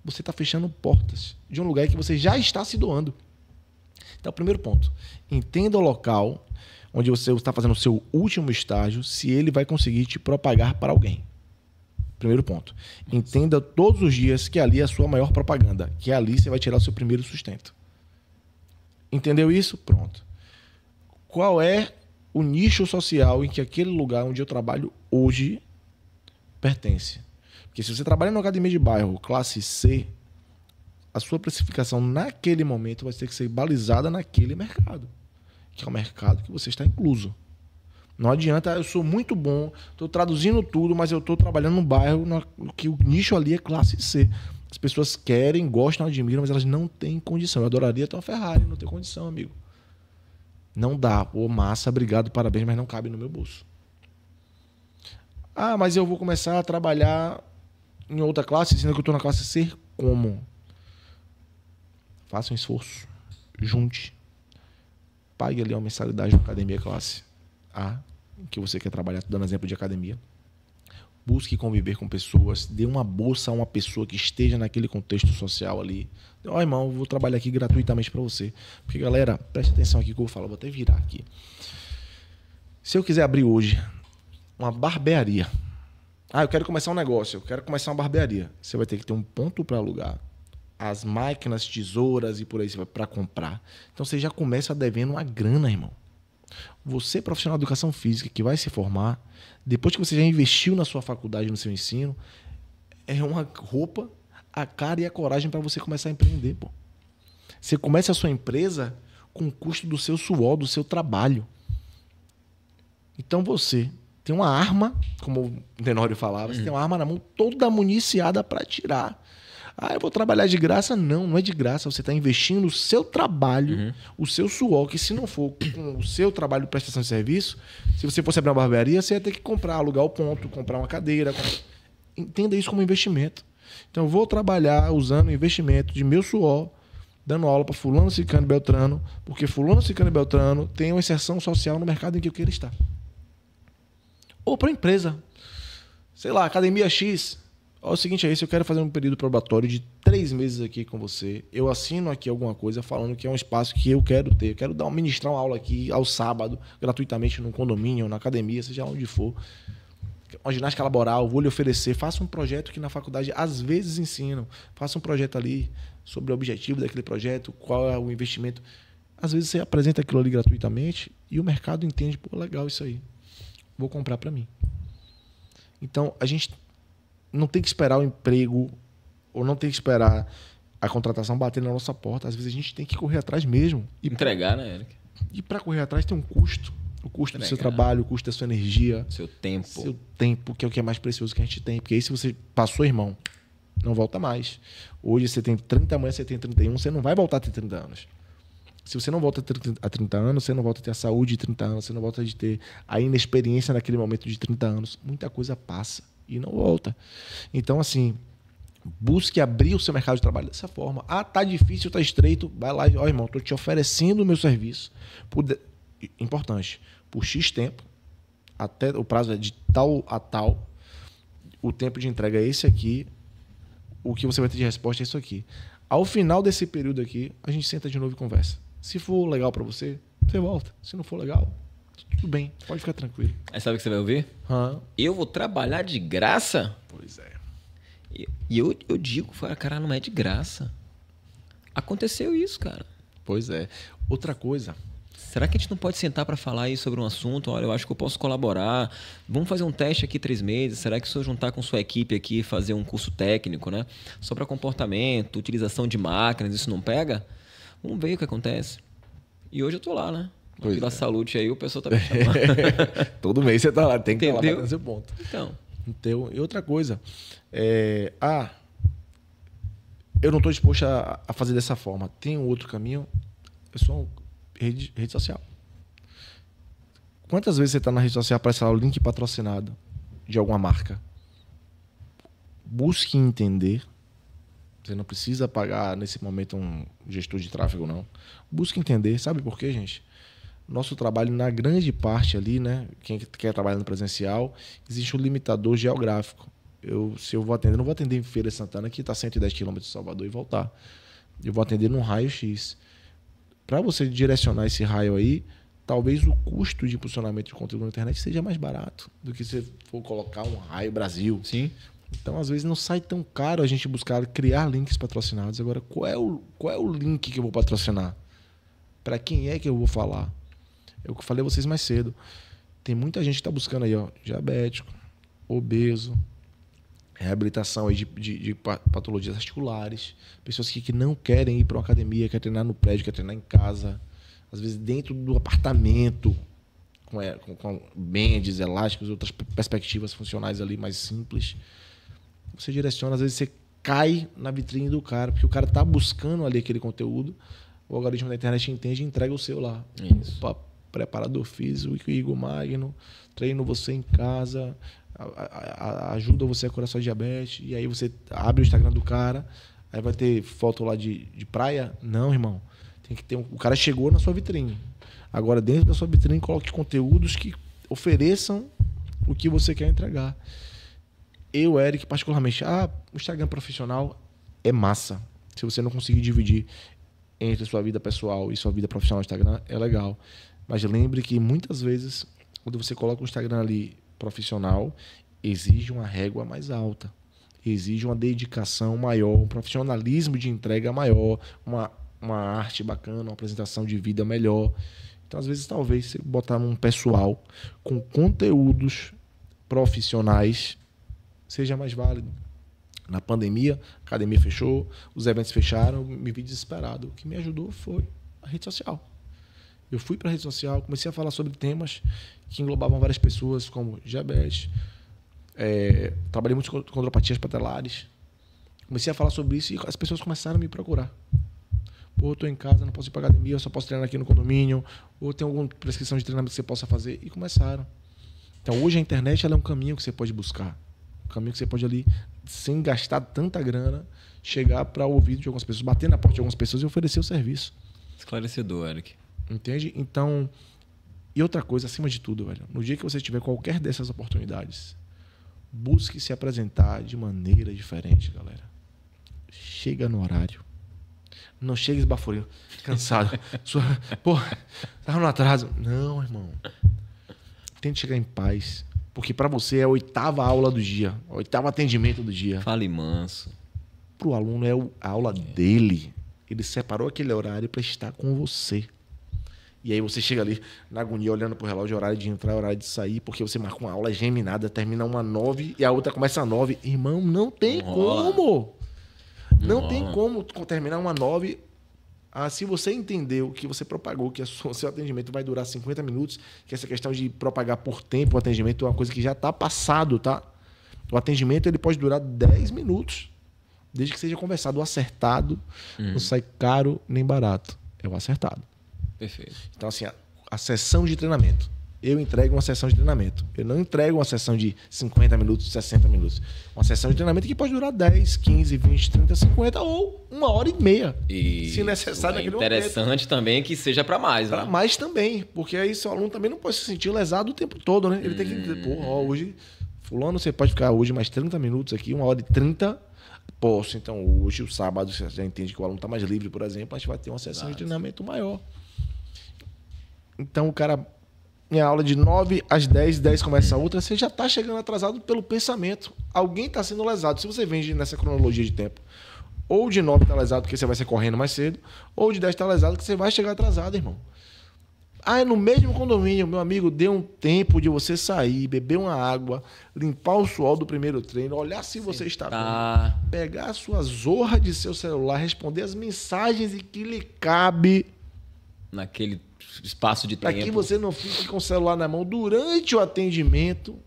você está fechando portas de um lugar que você já está se doando. Então, primeiro ponto, entenda o local onde você está fazendo o seu último estágio, se ele vai conseguir te propagar para alguém. Primeiro ponto. Entenda todos os dias que ali é a sua maior propaganda, que ali você vai tirar o seu primeiro sustento. Entendeu isso? Pronto. Qual é o nicho social em que aquele lugar onde eu trabalho hoje pertence? Porque se você trabalha numa academia de bairro, classe C, a sua precificação naquele momento vai ter que ser balizada naquele mercado, que é o mercado que você está incluso. Não adianta, eu sou muito bom, estou traduzindo tudo, mas eu estou trabalhando num bairro que o nicho ali é classe C. As pessoas querem, gostam, admiram, mas elas não têm condição. Eu adoraria ter uma Ferrari, não tenho condição, amigo. Não dá. Pô, massa, obrigado, parabéns, mas não cabe no meu bolso. Ah, mas eu vou começar a trabalhar em outra classe, sendo que eu estou na classe C. Como? Faça um esforço. Junte. Pague ali uma mensalidade na academia classe A, que você quer trabalhar, estou dando exemplo de academia. Busque conviver com pessoas, dê uma bolsa a uma pessoa que esteja naquele contexto social ali. Ó, irmão, eu vou trabalhar aqui gratuitamente para você. Porque, galera, preste atenção aqui que eu vou falar, vou até virar aqui. Se eu quiser abrir hoje uma barbearia, eu quero começar um negócio, eu quero começar uma barbearia, você vai ter que ter um ponto para alugar, as máquinas, tesouras e por aí para comprar. Então você já começa devendo uma grana, irmão. Você, profissional de educação física, que vai se formar, depois que você já investiu na sua faculdade, no seu ensino, é uma roupa, a cara e a coragem para você começar a empreender. Pô. Você começa a sua empresa com o custo do seu suor, do seu trabalho. Então você tem uma arma, como o Tenório falava, você tem uma arma na mão toda municiada para atirar. Eu vou trabalhar de graça? Não, não é de graça. Você está investindo o seu trabalho, o seu suor, que se não for com o seu trabalho de prestação de serviço, se você fosse abrir uma barbearia, você ia ter que comprar, alugar o ponto, comprar uma cadeira. Entenda isso como investimento. Então, eu vou trabalhar usando o investimento de meu suor, dando aula para fulano, ciclano e beltrano, porque fulano, ciclano e beltrano tem uma inserção social no mercado em que eu queira estar. Ou para a empresa. Sei lá, Academia X. O seguinte é esse, eu quero fazer um período probatório de 3 meses aqui com você. Eu assino aqui alguma coisa falando que é um espaço que eu quero ter. Eu quero ministrar uma aula aqui ao sábado, gratuitamente, num condomínio, na academia, seja onde for. Uma ginástica laboral, vou lhe oferecer. Faça um projeto que na faculdade às vezes ensinam. Faça um projeto ali sobre o objetivo daquele projeto, qual é o investimento. Às vezes você apresenta aquilo ali gratuitamente e o mercado entende, pô, legal isso aí. Vou comprar para mim. Então, a gente não tem que esperar o emprego ou não tem que esperar a contratação bater na nossa porta. Às vezes a gente tem que correr atrás mesmo. Entregar, né, Eric? E para correr atrás tem um custo. O custo do seu trabalho, o custo da sua energia. Seu tempo. Seu tempo, que é o que é mais precioso que a gente tem. Porque aí se você passou, irmão, não volta mais. Hoje você tem 30, amanhã você tem 31, você não vai voltar a ter 30 anos. Se você não volta a 30 anos, você não volta a ter a saúde de 30 anos, você não volta a ter a inexperiência naquele momento de 30 anos. Muita coisa passa e não volta. Então, assim, busque abrir o seu mercado de trabalho dessa forma. Tá difícil, tá estreito, vai lá e, irmão, tô te oferecendo o meu serviço. Importante, por X tempo, até o prazo é de tal a tal, o tempo de entrega é esse aqui, o que você vai ter de resposta é isso aqui. Ao final desse período aqui, a gente senta de novo e conversa. Se for legal para você, você volta. Se não for legal, tudo bem, pode ficar tranquilo. Aí sabe o que você vai ouvir? Eu vou trabalhar de graça? Pois é. E eu digo, cara, não é de graça. Aconteceu isso, cara. Pois é. Outra coisa. Será que a gente não pode sentar para falar aí sobre um assunto? Olha, eu acho que eu posso colaborar. Vamos fazer um teste aqui 3 meses. Será que se eu juntar com sua equipe aqui e fazer um curso técnico, né? Sobre comportamento, utilização de máquinas, isso não pega? Vamos ver o que acontece. E hoje eu tô lá, né? Pela Salute aí, o pessoal tá me chamando. Todo mês você tá lá, tem que estar lá para fazer ponto. Então, e outra coisa. Eu não estou disposto a fazer dessa forma. Tem um outro caminho. Eu sou rede social. Quantas vezes você está na rede social, aparece lá o link patrocinado de alguma marca? busque entender. Você não precisa pagar, nesse momento, um gestor de tráfego, não. Busque entender. Sabe por quê, gente? Nosso trabalho, na grande parte ali, né? Quem quer trabalhar no presencial, existe um limitador geográfico. Se eu vou atender, não vou atender em Feira de Santana, que está a 110 km de Salvador, e voltar. Eu vou atender num raio X. Para você direcionar esse raio aí, talvez o custo de impulsionamento de conteúdo na internet seja mais barato do que se for colocar um raio Brasil. Sim. Então, às vezes, não sai tão caro a gente buscar criar links patrocinados. Agora, qual é o link que eu vou patrocinar? Para quem é que eu vou falar? É o que eu falei a vocês mais cedo. Tem muita gente que está buscando aí, ó, diabético, obeso, reabilitação aí de patologias articulares, pessoas que não querem ir para uma academia, querem treinar no prédio, querem treinar em casa, às vezes dentro do apartamento, com bands, elásticos, outras perspectivas funcionais ali mais simples. Você direciona, às vezes você cai na vitrine do cara, porque o cara está buscando ali aquele conteúdo, o algoritmo da internet entende e entrega o seu lá. Isso. Opa, preparador físico, Igor Magno, treino você em casa, ajuda você a curar sua diabetes, e aí você abre o Instagram do cara, aí vai ter foto lá de praia? Não, irmão. Tem que ter o cara chegou na sua vitrine. Agora, dentro da sua vitrine, coloque conteúdos que ofereçam o que você quer entregar. Eu, Eric, particularmente, o Instagram profissional é massa. Se você não conseguir dividir entre sua vida pessoal e sua vida profissional no Instagram, é legal. Mas lembre que muitas vezes, quando você coloca o Instagram ali profissional, exige uma régua mais alta. Exige uma dedicação maior, um profissionalismo de entrega maior, uma arte bacana, uma apresentação de vida melhor. Então, às vezes, talvez você botar um pessoal com conteúdos profissionais seja mais válido. Na pandemia, a academia fechou, os eventos fecharam, me vi desesperado. O que me ajudou foi a rede social. Eu fui para a rede social, comecei a falar sobre temas que englobavam várias pessoas, como diabetes, trabalhei muito com condropatias patelares. Comecei a falar sobre isso e as pessoas começaram a me procurar. Pô, eu estou em casa, não posso ir para a academia, eu só posso treinar aqui no condomínio, ou tem alguma prescrição de treinamento que você possa fazer. E começaram. Então, hoje a internet ela é um caminho que você pode buscar. Um caminho que você pode ali, sem gastar tanta grana, chegar para o ouvido de algumas pessoas, bater na porta de algumas pessoas e oferecer o serviço. Esclarecedor, Eric. Entende? Então, e outra coisa, acima de tudo, velho, no dia que você tiver qualquer dessas oportunidades, busque se apresentar de maneira diferente, galera. Chega no horário. Não chega esbaforido, cansado. Pô, tava no atraso. Não, irmão. Tente chegar em paz. Porque para você é a 8ª aula do dia, o 8º atendimento do dia. Fale manso. Para o aluno é a aula dele. Ele separou aquele horário para estar com você. E aí você chega ali na agonia, olhando pro relógio, horário de entrar, horário de sair, porque você marca uma aula geminada, termina uma 9 e a outra começa a 9. Irmão, não tem como. Não tem como terminar uma 9. Se você entendeu que você propagou, que o seu atendimento vai durar 50 minutos, que essa questão de propagar por tempo o atendimento é uma coisa que já está passado, tá? O atendimento ele pode durar 10 minutos, desde que seja conversado. O acertado não sai caro nem barato. É o acertado. Perfeito. Então, assim, a sessão de treinamento. Eu entrego uma sessão de treinamento. Eu não entrego uma sessão de 50 minutos, 60 minutos. Uma sessão de treinamento que pode durar 10, 15, 20, 30, 50 ou 1h30. Se necessário naquele momento. Interessante também que seja para mais, né? Para mais também. Porque aí seu aluno também não pode se sentir lesado o tempo todo, né? Ele tem que dizer, pô, hoje, fulano, você pode ficar hoje mais 30 minutos aqui, 1h30. Posso. Então, hoje, o sábado, você já entende que o aluno está mais livre, por exemplo, a gente vai ter uma sessão de treinamento maior. Então, o cara, em aula de 9 às 10, 10 começa a outra, você já está chegando atrasado pelo pensamento. Alguém está sendo lesado. Se você vem nessa cronologia de tempo, ou de 9 está lesado porque você vai ser correndo mais cedo, ou de 10 está lesado porque você vai chegar atrasado, irmão. É no mesmo condomínio, meu amigo, dê um tempo de você sair, beber uma água, limpar o suor do primeiro treino, olhar se você está bem, pegar a sua zorra de seu celular, responder as mensagens que lhe cabe naquele espaço de tempo. Para que você não fique com o celular na mão durante o atendimento.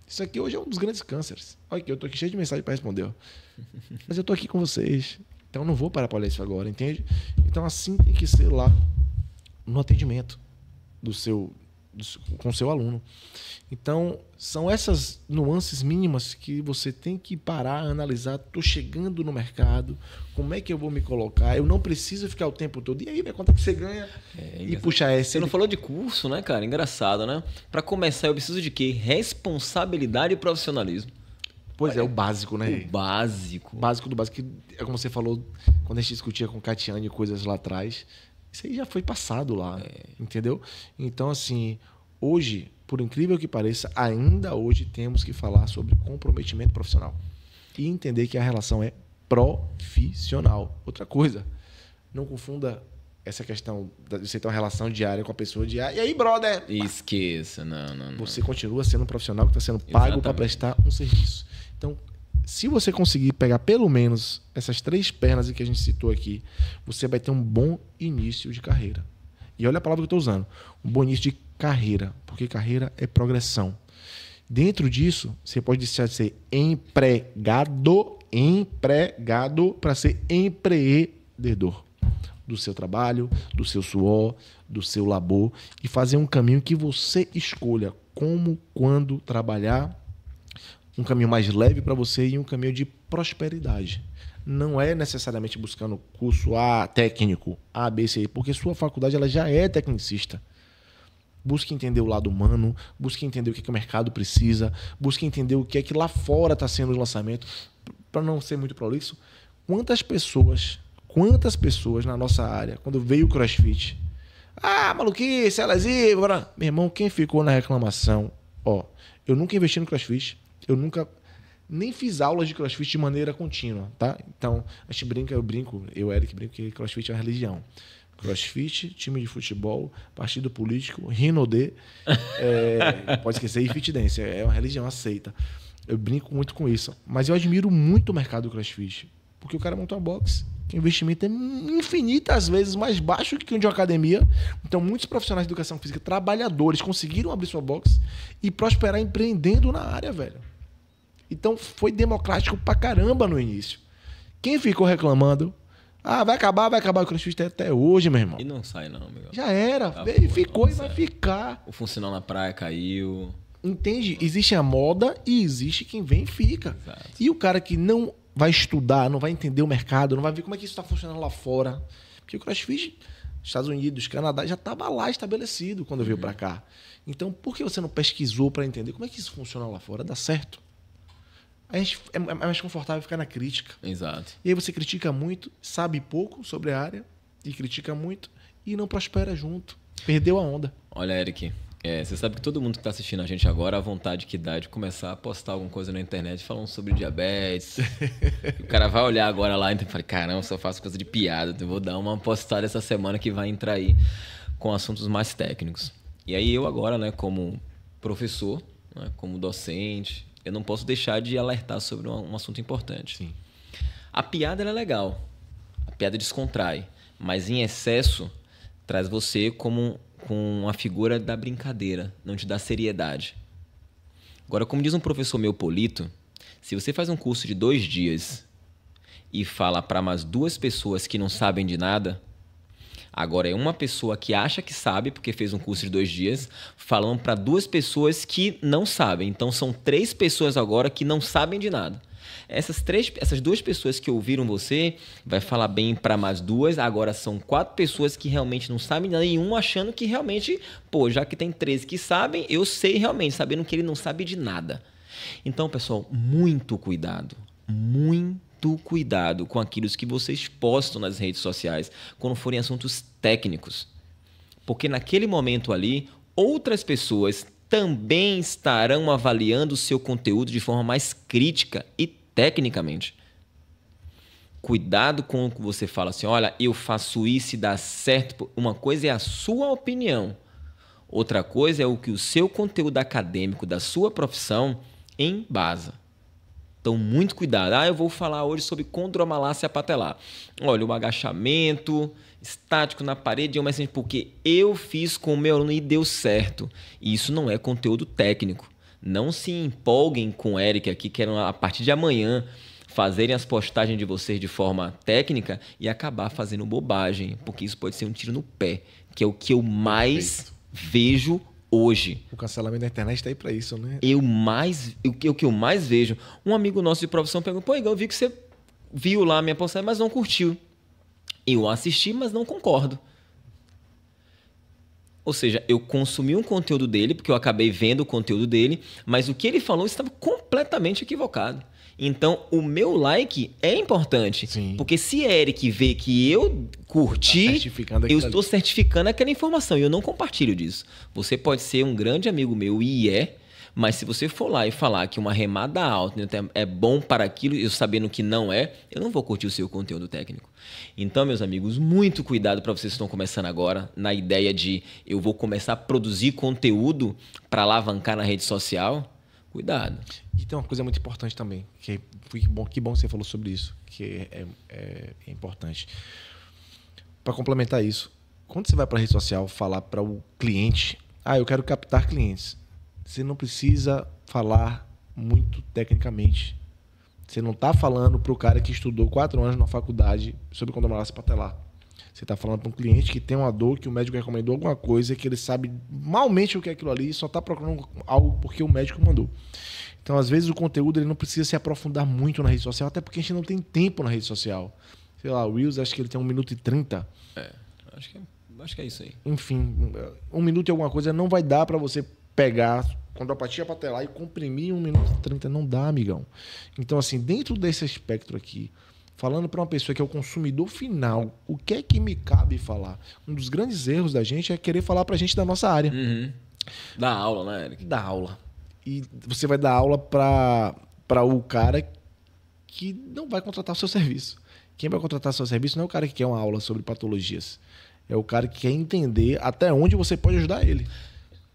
Isso aqui hoje é um dos grandes cânceres. Olha aqui, eu estou aqui cheio de mensagem para responder. Ó. Mas eu estou aqui com vocês. Então eu não vou parar para olhar isso agora, entende? Então assim tem que ser lá no atendimento com o seu aluno. Então, são essas nuances mínimas que você tem que parar, analisar. Estou chegando no mercado, como é que eu vou me colocar? Eu não preciso ficar o tempo todo. E aí, quanto é que você ganha? E puxa essa. Você não falou de curso, né, cara? Engraçado, né? Para começar, eu preciso de quê? Responsabilidade e profissionalismo. Pois é, o básico, né? O básico. Básico do básico. Que é como você falou, quando a gente discutia com Catiane coisas lá atrás, isso aí já foi passado lá, entendeu? Então, assim, hoje, por incrível que pareça, ainda hoje temos que falar sobre comprometimento profissional. E entender que a relação é profissional. Outra coisa, não confunda essa questão de você ter uma relação diária com a pessoa diária. E aí, brother? Esqueça, não. Você continua sendo um profissional que está sendo pago para prestar um serviço. Então, se você conseguir pegar pelo menos essas 3 pernas que a gente citou aqui, você vai ter um bom início de carreira. E olha a palavra que eu estou usando. Um bom início de carreira, porque carreira é progressão. Dentro disso, você pode deixar de ser empregado para ser empreendedor do seu trabalho, do seu suor, do seu labor e fazer um caminho que você escolha como, quando trabalhar, um caminho mais leve para você e um caminho de prosperidade. Não é necessariamente buscando curso técnico, A, B, C, porque sua faculdade ela já é tecnicista. Busque entender o lado humano, busque entender o que o mercado precisa, busque entender o que é que lá fora está sendo o lançamento. Para não ser muito prolixo, quantas pessoas na nossa área, quando veio o CrossFit, maluquice, LSI, meu irmão, quem ficou na reclamação? Eu nunca investi no CrossFit, eu nunca nem fiz aulas de CrossFit de maneira contínua, tá? Então, a gente brinca, eu, Eric, brinco que CrossFit é uma religião. CrossFit, time de futebol, partido político, Rinode, pode esquecer, e Fit Dance, é uma religião aceita. Eu brinco muito com isso. Mas eu admiro muito o mercado do CrossFit, porque o cara monta uma box, o investimento é infinitas vezes mais baixo que o de uma academia. Então, muitos profissionais de educação física, trabalhadores, conseguiram abrir sua box e prosperar empreendendo na área, velho. Então, foi democrático pra caramba no início. Quem ficou reclamando, vai acabar o CrossFit até hoje, meu irmão. E não sai não, amigo. Já era, veio, ficou e vai ficar. O funcional na praia caiu. Entende? Existe a moda e existe quem vem e fica. Exato. E o cara que não vai estudar, não vai entender o mercado, não vai ver como é que isso está funcionando lá fora. Porque o CrossFit, Estados Unidos, Canadá, já estava lá estabelecido quando veio para cá. Então, por que você não pesquisou para entender como é que isso funciona lá fora? Dá certo. A gente é mais confortável ficar na crítica. Exato. E aí você critica muito, sabe pouco sobre a área, e critica muito, e não prospera junto. Perdeu a onda. Olha, Eric, você sabe que todo mundo que está assistindo a gente agora, a vontade que dá de começar a postar alguma coisa na internet falando sobre diabetes. O cara vai olhar agora lá e fala, caramba, só faço coisa de piada. Então eu vou dar uma postada essa semana que vai entrar aí com assuntos mais técnicos. E aí eu agora, né, como professor, né, como docente, eu não posso deixar de alertar sobre um assunto importante. Sim. A piada ela é legal, a piada descontrai, mas em excesso traz você como uma figura da brincadeira, não te dá seriedade. Agora, como diz um professor meu, Polito, se você faz um curso de 2 dias e fala para mais 2 pessoas que não sabem de nada, agora é uma pessoa que acha que sabe, porque fez um curso de 2 dias, falando para 2 pessoas que não sabem. Então, são 3 pessoas agora que não sabem de nada. Essas 2 pessoas que ouviram você, vai falar bem para mais 2, agora são 4 pessoas que realmente não sabem nada e um achando que realmente, já que tem 13 que sabem, eu sei realmente, sabendo que ele não sabe de nada. Então, pessoal, muito cuidado com aquilo que vocês postam nas redes sociais quando forem assuntos técnicos. Porque naquele momento ali, outras pessoas também estarão avaliando o seu conteúdo de forma mais crítica e tecnicamente. Cuidado com o que você fala assim, olha, eu faço isso e dá certo. Uma coisa é a sua opinião. Outra coisa é o que o seu conteúdo acadêmico da sua profissão embasa. Então, muito cuidado. Eu vou falar hoje sobre condromalácia patelar. Olha, o agachamento estático na parede, mas porque eu fiz com o meu aluno e deu certo. E isso não é conteúdo técnico. Não se empolguem com o Eric aqui, querem a partir de amanhã fazerem as postagens de vocês de forma técnica e acabar fazendo bobagem, porque isso pode ser um tiro no pé, que é o que eu mais vejo hoje. O cancelamento da internet tá aí pra isso, né? O que eu mais vejo, um amigo nosso de profissão perguntou, pô, Igor, eu vi que você viu lá a minha postagem, mas não curtiu. Eu assisti, mas não concordo. Ou seja, eu consumi um conteúdo dele, porque eu acabei vendo o conteúdo dele, mas o que ele falou estava completamente equivocado. Então, o meu like é importante. Sim. Porque se Eric vê que eu curti, eu estou certificando aquela informação e eu não compartilho disso. Você pode ser um grande amigo meu e mas se você for lá e falar que uma remada alta, né, é bom para aquilo, eu sabendo que não é, eu não vou curtir o seu conteúdo técnico. Então, meus amigos, muito cuidado para vocês que estão começando agora, na ideia de eu vou começar a produzir conteúdo para alavancar na rede social. Cuidado. E tem uma coisa muito importante também, que bom que você falou sobre isso, que é importante. Para complementar isso, quando você vai para a rede social falar para o cliente, eu quero captar clientes, você não precisa falar muito tecnicamente. Você não está falando para o cara que estudou 4 anos na faculdade sobre condominiasse patelar. Você está falando para um cliente que tem uma dor, que o médico recomendou alguma coisa, que ele sabe malmente o que é aquilo ali e só está procurando algo porque o médico mandou. Então, às vezes, o conteúdo ele não precisa se aprofundar muito na rede social, até porque a gente não tem tempo na rede social. Sei lá, o Reels, acho que ele tem 1 minuto e 30. Acho que é isso aí. Enfim, 1 minuto e alguma coisa não vai dar para você pegar condopatia patelar e comprimir 1 minuto e 30. Não dá, amigão. Então, assim, dentro desse espectro aqui, falando para uma pessoa que é o consumidor final, o que é que me cabe falar? Um dos grandes erros da gente é querer falar para a gente da nossa área. Uhum. Da aula, né, Eric? Da aula. E você vai dar aula para o cara que não vai contratar o seu serviço. Quem vai contratar o seu serviço não é o cara que quer uma aula sobre patologias. É o cara que quer entender até onde você pode ajudar ele.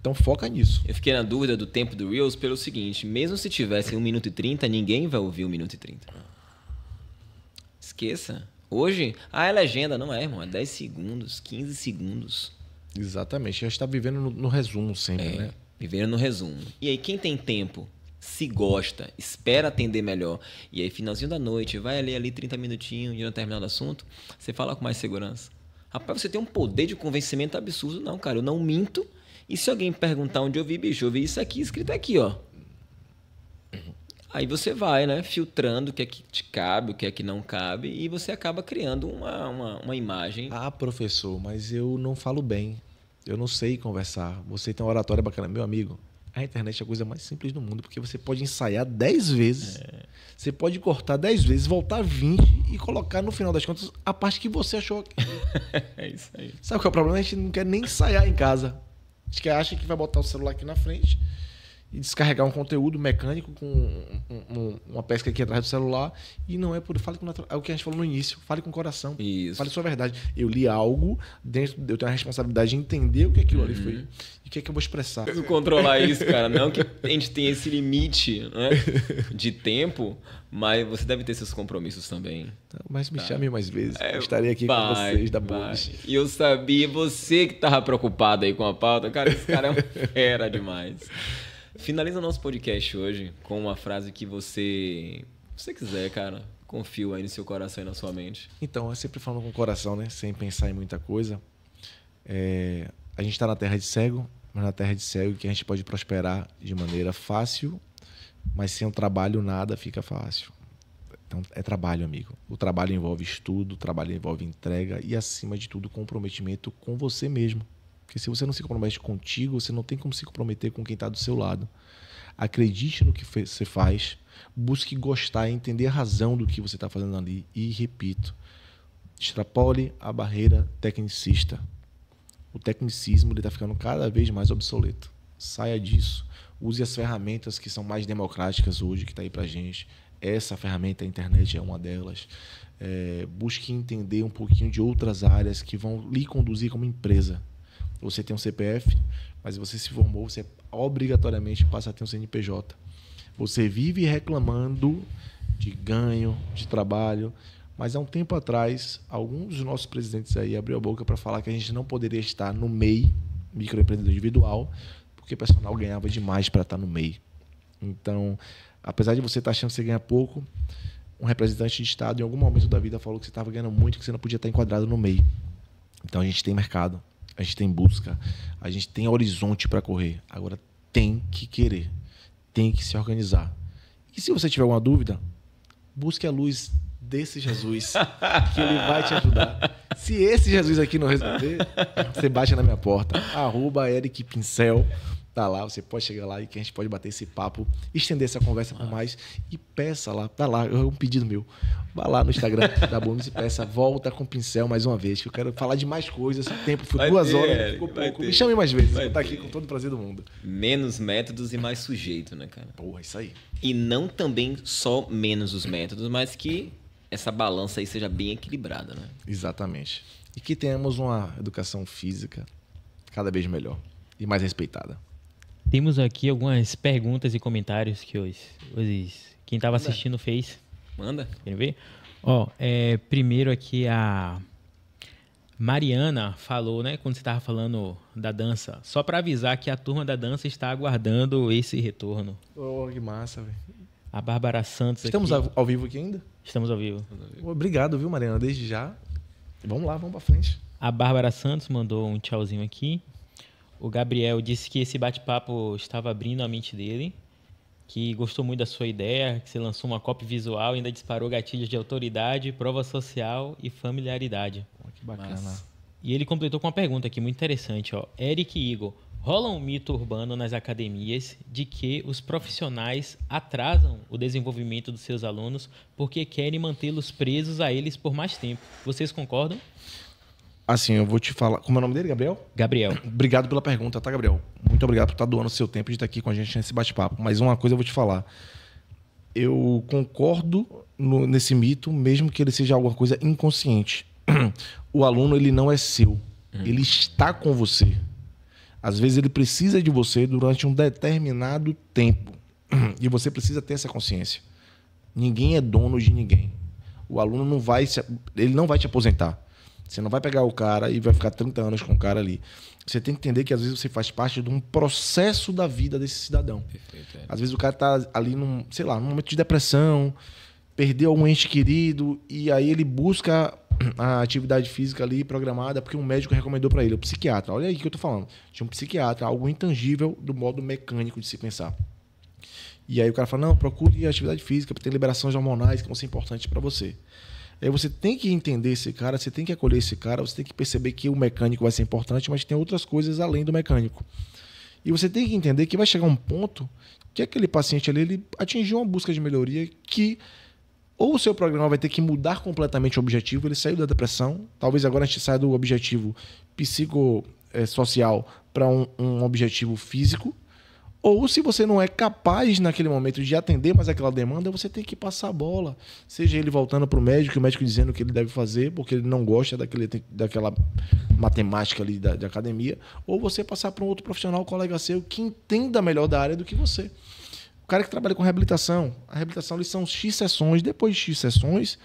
Então foca nisso. Eu fiquei na dúvida do tempo do Reels pelo seguinte, mesmo se tivesse 1 minuto e 30, ninguém vai ouvir 1 minuto e 30. Esqueça. Hoje, é legenda. Não é, irmão. É 10 segundos, 15 segundos. Exatamente. A gente está vivendo no resumo sempre, né? Vivendo no resumo. E aí, quem tem tempo, se gosta, espera atender melhor, e aí, finalzinho da noite, vai ali 30 minutinhos de um determinado assunto, você fala com mais segurança. Rapaz, você tem um poder de convencimento absurdo. Não, cara, eu não minto. E se alguém perguntar onde eu vi, bicho, eu vi isso aqui, escrito aqui, ó. Aí você vai, né, filtrando o que é que te cabe, o que é que não cabe, e você acaba criando uma imagem. Professor, mas eu não falo bem. Eu não sei conversar. Você tem uma oratória bacana. Meu amigo, a internet é a coisa mais simples do mundo, porque você pode ensaiar 10 vezes. Você pode cortar 10 vezes, voltar 20 e colocar no final das contas a parte que você achou. É isso aí. Sabe qual é o problema? A gente não quer nem ensaiar em casa. A gente acha que vai botar o celular aqui na frente e descarregar um conteúdo mecânico com uma pesca aqui atrás do celular. E não é por... Fale com é o que a gente falou no início. Fale com o coração. Isso. Fale sua verdade. Eu li algo, eu tenho a responsabilidade de entender o que aquilo ali foi e o que é que eu vou expressar. Preciso controlar isso, cara. Não que a gente tenha esse limite, né, de tempo, mas você deve ter seus compromissos também. Mas me chame mais vezes. Eu estarei aqui com vocês da Bullish. E eu sabia, você que estava preocupado aí com a pauta, cara, esse cara era demais. Finaliza o nosso podcast hoje com uma frase que você quiser, cara. Confio aí no seu coração e na sua mente. Então, eu sempre falo com o coração, né? Sem pensar em muita coisa. A gente está na terra de cego, mas na terra de cego que a gente pode prosperar de maneira fácil, mas sem o trabalho nada fica fácil. Então, é trabalho, amigo. O trabalho envolve estudo, o trabalho envolve entrega e, acima de tudo, comprometimento com você mesmo. Porque se você não se compromete contigo, você não tem como se comprometer com quem está do seu lado. Acredite no que você faz, busque gostar e entender a razão do que você está fazendo ali. E, repito, extrapole a barreira tecnicista. O tecnicismo está ficando cada vez mais obsoleto. Saia disso. Use as ferramentas que são mais democráticas hoje, que está aí para a gente. Essa ferramenta, a internet, é uma delas. Busque entender um pouquinho de outras áreas que vão lhe conduzir como empresa. Você tem um CPF, mas você se formou, você obrigatoriamente passa a ter um CNPJ. Você vive reclamando de ganho, de trabalho, mas há um tempo atrás, alguns dos nossos presidentes aí abriu a boca para falar que a gente não poderia estar no MEI, microempreendedor individual, porque o personal ganhava demais para estar no MEI. Então, apesar de você estar achando que você ganha pouco, um representante de Estado, em algum momento da vida, falou que você estava ganhando muito, que você não podia estar enquadrado no MEI. Então, a gente tem mercado. a gente tem busca, a gente tem horizonte para correr. Agora tem que querer, tem que se organizar. E se você tiver alguma dúvida, busque a luz desse Jesus, que ele vai te ajudar. Se esse Jesus aqui não responder, você bate na minha porta, @ericpincel, tá lá, você pode chegar lá e que a gente pode bater esse papo, estender essa conversa por mais e peça lá, tá lá, é um pedido meu. Vá lá no Instagram da Bônus e peça, volta com o pincel mais uma vez, que eu quero falar de mais coisas, o tempo foi 2 horas, Eric, ficou pouco. Me chame mais vezes, eu vou estar aqui com todo o prazer do mundo. Menos métodos e mais sujeito, né, cara? Porra, isso aí. E não também só menos os métodos, mas que essa balança aí seja bem equilibrada, né? Exatamente. E que tenhamos uma educação física cada vez melhor e mais respeitada. Temos aqui algumas perguntas e comentários que hoje quem estava assistindo fez. Manda. Quer ver? Ó, primeiro aqui a Mariana falou, né, quando você estava falando da dança, só para avisar que a turma da dança está aguardando esse retorno. Oh, que massa, velho. A Bárbara Santos Estamos aqui. ao vivo aqui ainda? Estamos ao vivo. Obrigado, viu, Mariana, desde já. Vamos lá, vamos pra frente. A Bárbara Santos mandou um tchauzinho aqui. O Gabriel disse que esse bate-papo estava abrindo a mente dele, que gostou muito da sua ideia, que você lançou uma copy visual e ainda disparou gatilhos de autoridade, prova social e familiaridade. Pô, que bacana. Massa. E ele completou com uma pergunta aqui muito interessante, ó. Eric e Igor, rola um mito urbano nas academias de que os profissionais atrasam o desenvolvimento dos seus alunos porque querem mantê-los presos a eles por mais tempo. Vocês concordam? Assim, eu vou te falar. Como é o nome dele, Gabriel? Gabriel. Obrigado pela pergunta, tá, Gabriel? Muito obrigado por estar doando o seu tempo de estar aqui com a gente nesse bate-papo. Mas uma coisa eu vou te falar. Eu concordo nesse mito, mesmo que ele seja alguma coisa inconsciente. O aluno, ele não é seu. Ele está com você. Às vezes ele precisa de você durante um determinado tempo. E você precisa ter essa consciência. Ninguém é dono de ninguém. O aluno ele não vai te aposentar. Você não vai pegar o cara e vai ficar 30 anos com o cara ali. Você tem que entender que às vezes você faz parte de um processo da vida desse cidadão. Perfeito, é. Às vezes o cara está ali num momento de depressão, perdeu algum ente querido e aí ele busca a atividade física ali programada porque um médico recomendou para ele, o psiquiatra. Olha aí o que eu tô falando. Tinha um psiquiatra, algo intangível do modo mecânico de se pensar. E aí o cara fala, não, procure atividade física para ter liberações hormonais que vão ser importantes para você. Aí você tem que entender esse cara, você tem que acolher esse cara, você tem que perceber que o mecânico vai ser importante, mas tem outras coisas além do mecânico. E você tem que entender que vai chegar um ponto que aquele paciente ali ele atingiu uma busca de melhoria que ou o seu programa vai ter que mudar completamente o objetivo, ele saiu da depressão, talvez agora a gente saia do objetivo psicossocial para um objetivo físico, ou se você não é capaz naquele momento de atender mais aquela demanda, você tem que passar a bola. Seja ele voltando para o médico dizendo o que ele deve fazer, porque ele não gosta daquela matemática ali da academia, ou você passar para um outro profissional, colega seu, que entenda melhor da área do que você. O cara que trabalha com reabilitação, a reabilitação eles são X sessões, depois de X sessões,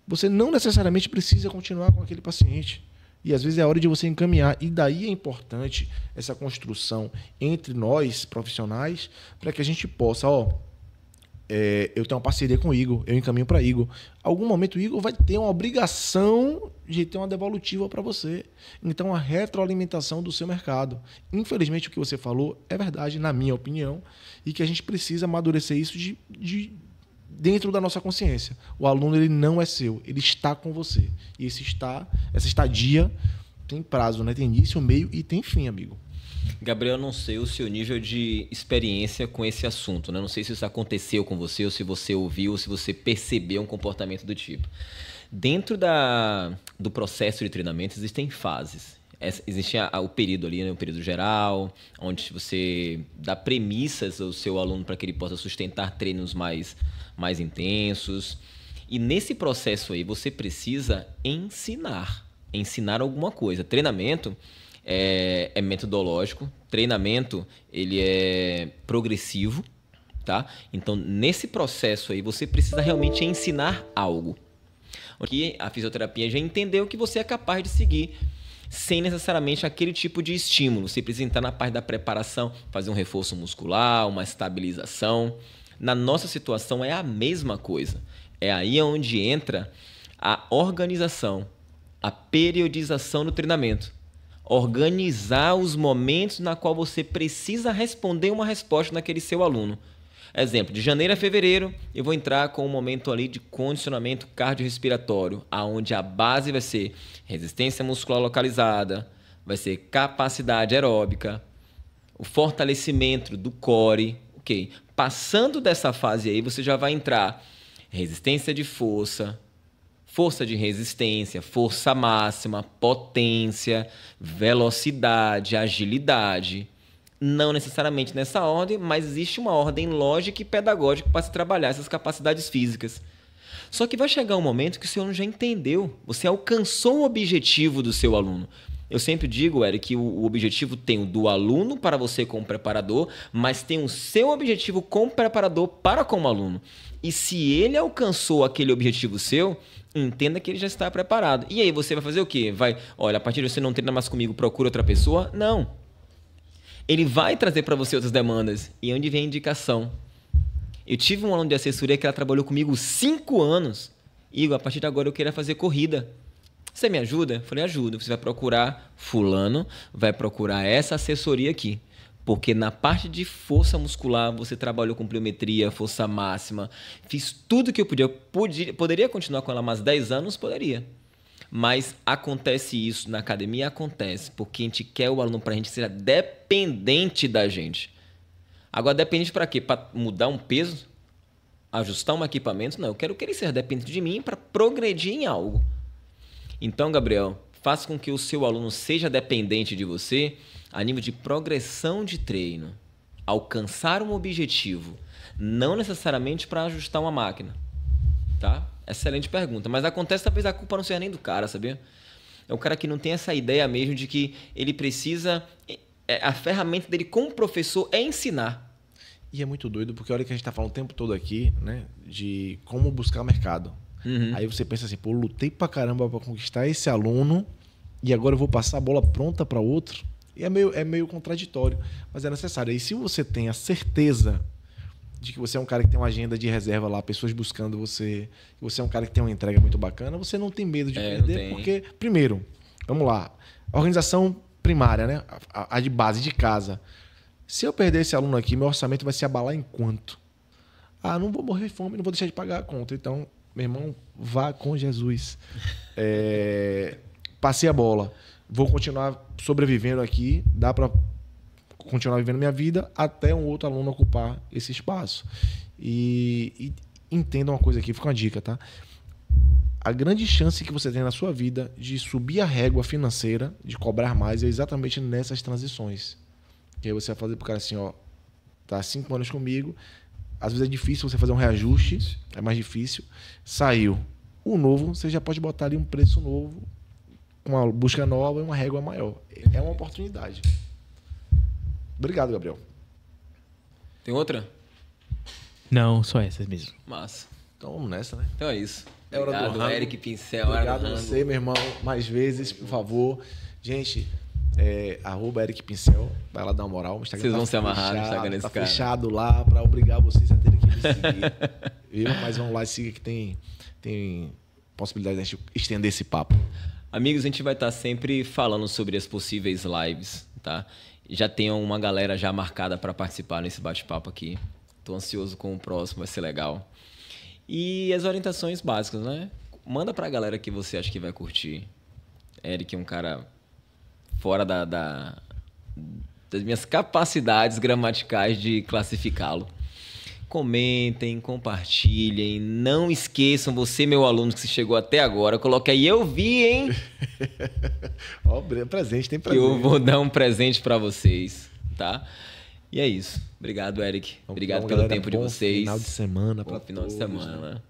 você não necessariamente precisa continuar com aquele paciente. E às vezes é a hora de você encaminhar. E daí é importante essa construção entre nós, profissionais, para que a gente possa, eu tenho uma parceria com o Igor, eu encaminho para Igor. Algum momento o Igor vai ter uma obrigação de ter uma devolutiva para você. Então, a retroalimentação do seu mercado. Infelizmente, o que você falou é verdade, na minha opinião, e que a gente precisa amadurecer isso dentro da nossa consciência. O aluno ele não é seu, ele está com você. E essa estadia tem prazo, né? Tem início, meio e tem fim, amigo. Gabriel, não sei o seu nível de experiência com esse assunto, né? Não sei se isso aconteceu com você, ou se você ouviu, ou se você percebeu um comportamento do tipo. Dentro do processo de treinamento existem fases. Existe o período ali, né? O período geral, onde você dá premissas ao seu aluno para que ele possa sustentar treinos mais intensos. E nesse processo aí você precisa ensinar alguma coisa. Treinamento é metodológico, treinamento ele é progressivo, tá? Então nesse processo aí você precisa realmente ensinar algo. Aqui a fisioterapia já entendeu que você é capaz de seguir sem necessariamente aquele tipo de estímulo. Você precisa entrar na parte da preparação, fazer um reforço muscular, uma estabilização. Na nossa situação é a mesma coisa. É aí onde entra a organização, a periodização do treinamento. Organizar os momentos na qual você precisa responder uma resposta naquele seu aluno. Exemplo, de janeiro a fevereiro, eu vou entrar com um momento ali de condicionamento cardiorrespiratório, aonde a base vai ser resistência muscular localizada, vai ser capacidade aeróbica, o fortalecimento do core, ok? Passando dessa fase aí, você já vai entrar resistência de força, força de resistência, força máxima, potência, velocidade, agilidade. Não necessariamente nessa ordem, mas existe uma ordem lógica e pedagógica para se trabalhar essas capacidades físicas. Só que vai chegar um momento que o seu aluno já entendeu, você alcançou o objetivo do seu aluno. Eu sempre digo, Eric, que o objetivo tem o do aluno para você como preparador, mas tem o seu objetivo como preparador para como aluno. E se ele alcançou aquele objetivo seu, entenda que ele já está preparado. E aí você vai fazer o quê? Olha, a partir de você não treina mais comigo, procura outra pessoa? Não. Ele vai trazer para você outras demandas. E onde vem a indicação? Eu tive um aluno de assessoria que ela trabalhou comigo 5 anos. Igor, a partir de agora eu queria fazer corrida. Você me ajuda? Eu falei, ajuda. Você vai procurar fulano, vai procurar essa assessoria aqui. Porque na parte de força muscular, você trabalhou com pliometria, força máxima. Fiz tudo que eu podia. Poderia continuar com ela mais 10 anos? Poderia. Mas acontece isso na academia? Acontece. Porque a gente quer o aluno para a gente ser dependente da gente. Agora, dependente para quê? Para mudar um peso? Ajustar um equipamento? Não, eu quero que ele seja dependente de mim para progredir em algo. Então, Gabriel, faça com que o seu aluno seja dependente de você a nível de progressão de treino. Alcançar um objetivo. Não necessariamente para ajustar uma máquina. Tá? Excelente pergunta. Mas acontece, talvez a culpa não seja nem do cara, sabia? É o cara que não tem essa ideia mesmo de que ele precisa... A ferramenta dele como professor é ensinar. E é muito doido, porque olha que a gente está falando o tempo todo aqui, né? De como buscar mercado. Uhum. Aí você pensa assim, pô, lutei pra caramba para conquistar esse aluno e agora eu vou passar a bola pronta para outro. E é meio contraditório, mas é necessário. E se você tem a certeza de que você é um cara que tem uma agenda de reserva lá, pessoas buscando você, que você é um cara que tem uma entrega muito bacana, você não tem medo de perder, porque, primeiro, vamos lá, a organização primária, né? A de base, de casa. Se eu perder esse aluno aqui, meu orçamento vai se abalar em quanto? Ah, não vou morrer de fome, não vou deixar de pagar a conta. Então, meu irmão, vá com Jesus. Passei a bola. Vou continuar sobrevivendo aqui, dá para continuar vivendo minha vida até um outro aluno ocupar esse espaço. E entenda uma coisa aqui, fica uma dica, tá? A grande chance que você tem na sua vida de subir a régua financeira, de cobrar mais, é exatamente nessas transições. Que aí você vai fazer pro cara assim, ó, tá 5 anos comigo, às vezes é difícil você fazer um reajuste, é mais difícil. Saiu o novo, você já pode botar ali um preço novo, uma busca nova e uma régua maior. É uma oportunidade. Obrigado, Gabriel. Tem outra? Não, só essas mesmo. Massa. Então vamos nessa, né? Então é isso. É hora Obrigado, do rango. Eric Pincel. Obrigado a você, meu irmão, mais vezes, por favor. Gente, @Eric Pincel, vai lá dar uma moral. O Instagram vocês vão tá se amarrar no Instagram desse tá cara. Fechado lá para obrigar vocês a terem que me seguir. Viu? Mas vamos lá e siga que tem possibilidade de a gente estender esse papo. Amigos, a gente vai estar sempre falando sobre as possíveis lives, tá? Já tem uma galera já marcada para participar nesse bate-papo aqui. Tô ansioso com o próximo, vai ser legal. E as orientações básicas, né? Manda pra galera que você acha que vai curtir. Eric é um cara fora das minhas capacidades gramaticais de classificá-lo. Comentem, compartilhem, não esqueçam, você, meu aluno que chegou até agora, coloque aí, eu vi, hein? Ó, presente, tem presente. Eu vou dar um presente pra vocês, tá? E é isso. Obrigado, Eric. Obrigado pelo tempo de vocês. Final de semana. Bom final de semana, né?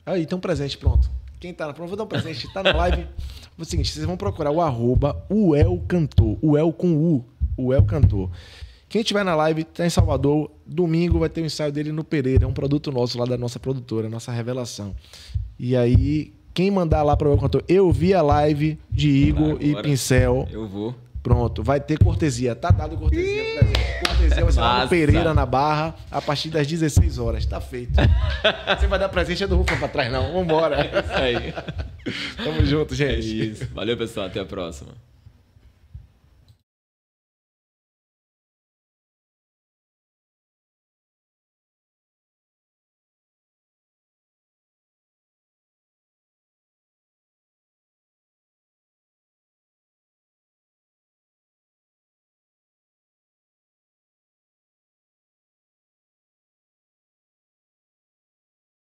Aí, tem um presente, pronto. Quem tá na prova, vou dar um presente. Tá na live. É o seguinte, vocês vão procurar o @uelcantor. Uel com U. Uel Cantor. Quem estiver na live, tá em Salvador, domingo vai ter o ensaio dele no Pereira. É um produto nosso lá da nossa produtora, nossa revelação. E aí, quem mandar lá para o Uel Cantor, eu vi a live de Igor e Pincel. Eu vou. Pronto, vai ter cortesia. Tá dado cortesia. Cortesia vai ser lá no Pereira, na Barra, a partir das 16 horas. Tá feito. Você vai dar presente, é do Rufa pra trás, não. Vambora. É isso aí. Tamo junto, gente. É isso. Valeu, pessoal. Até a próxima.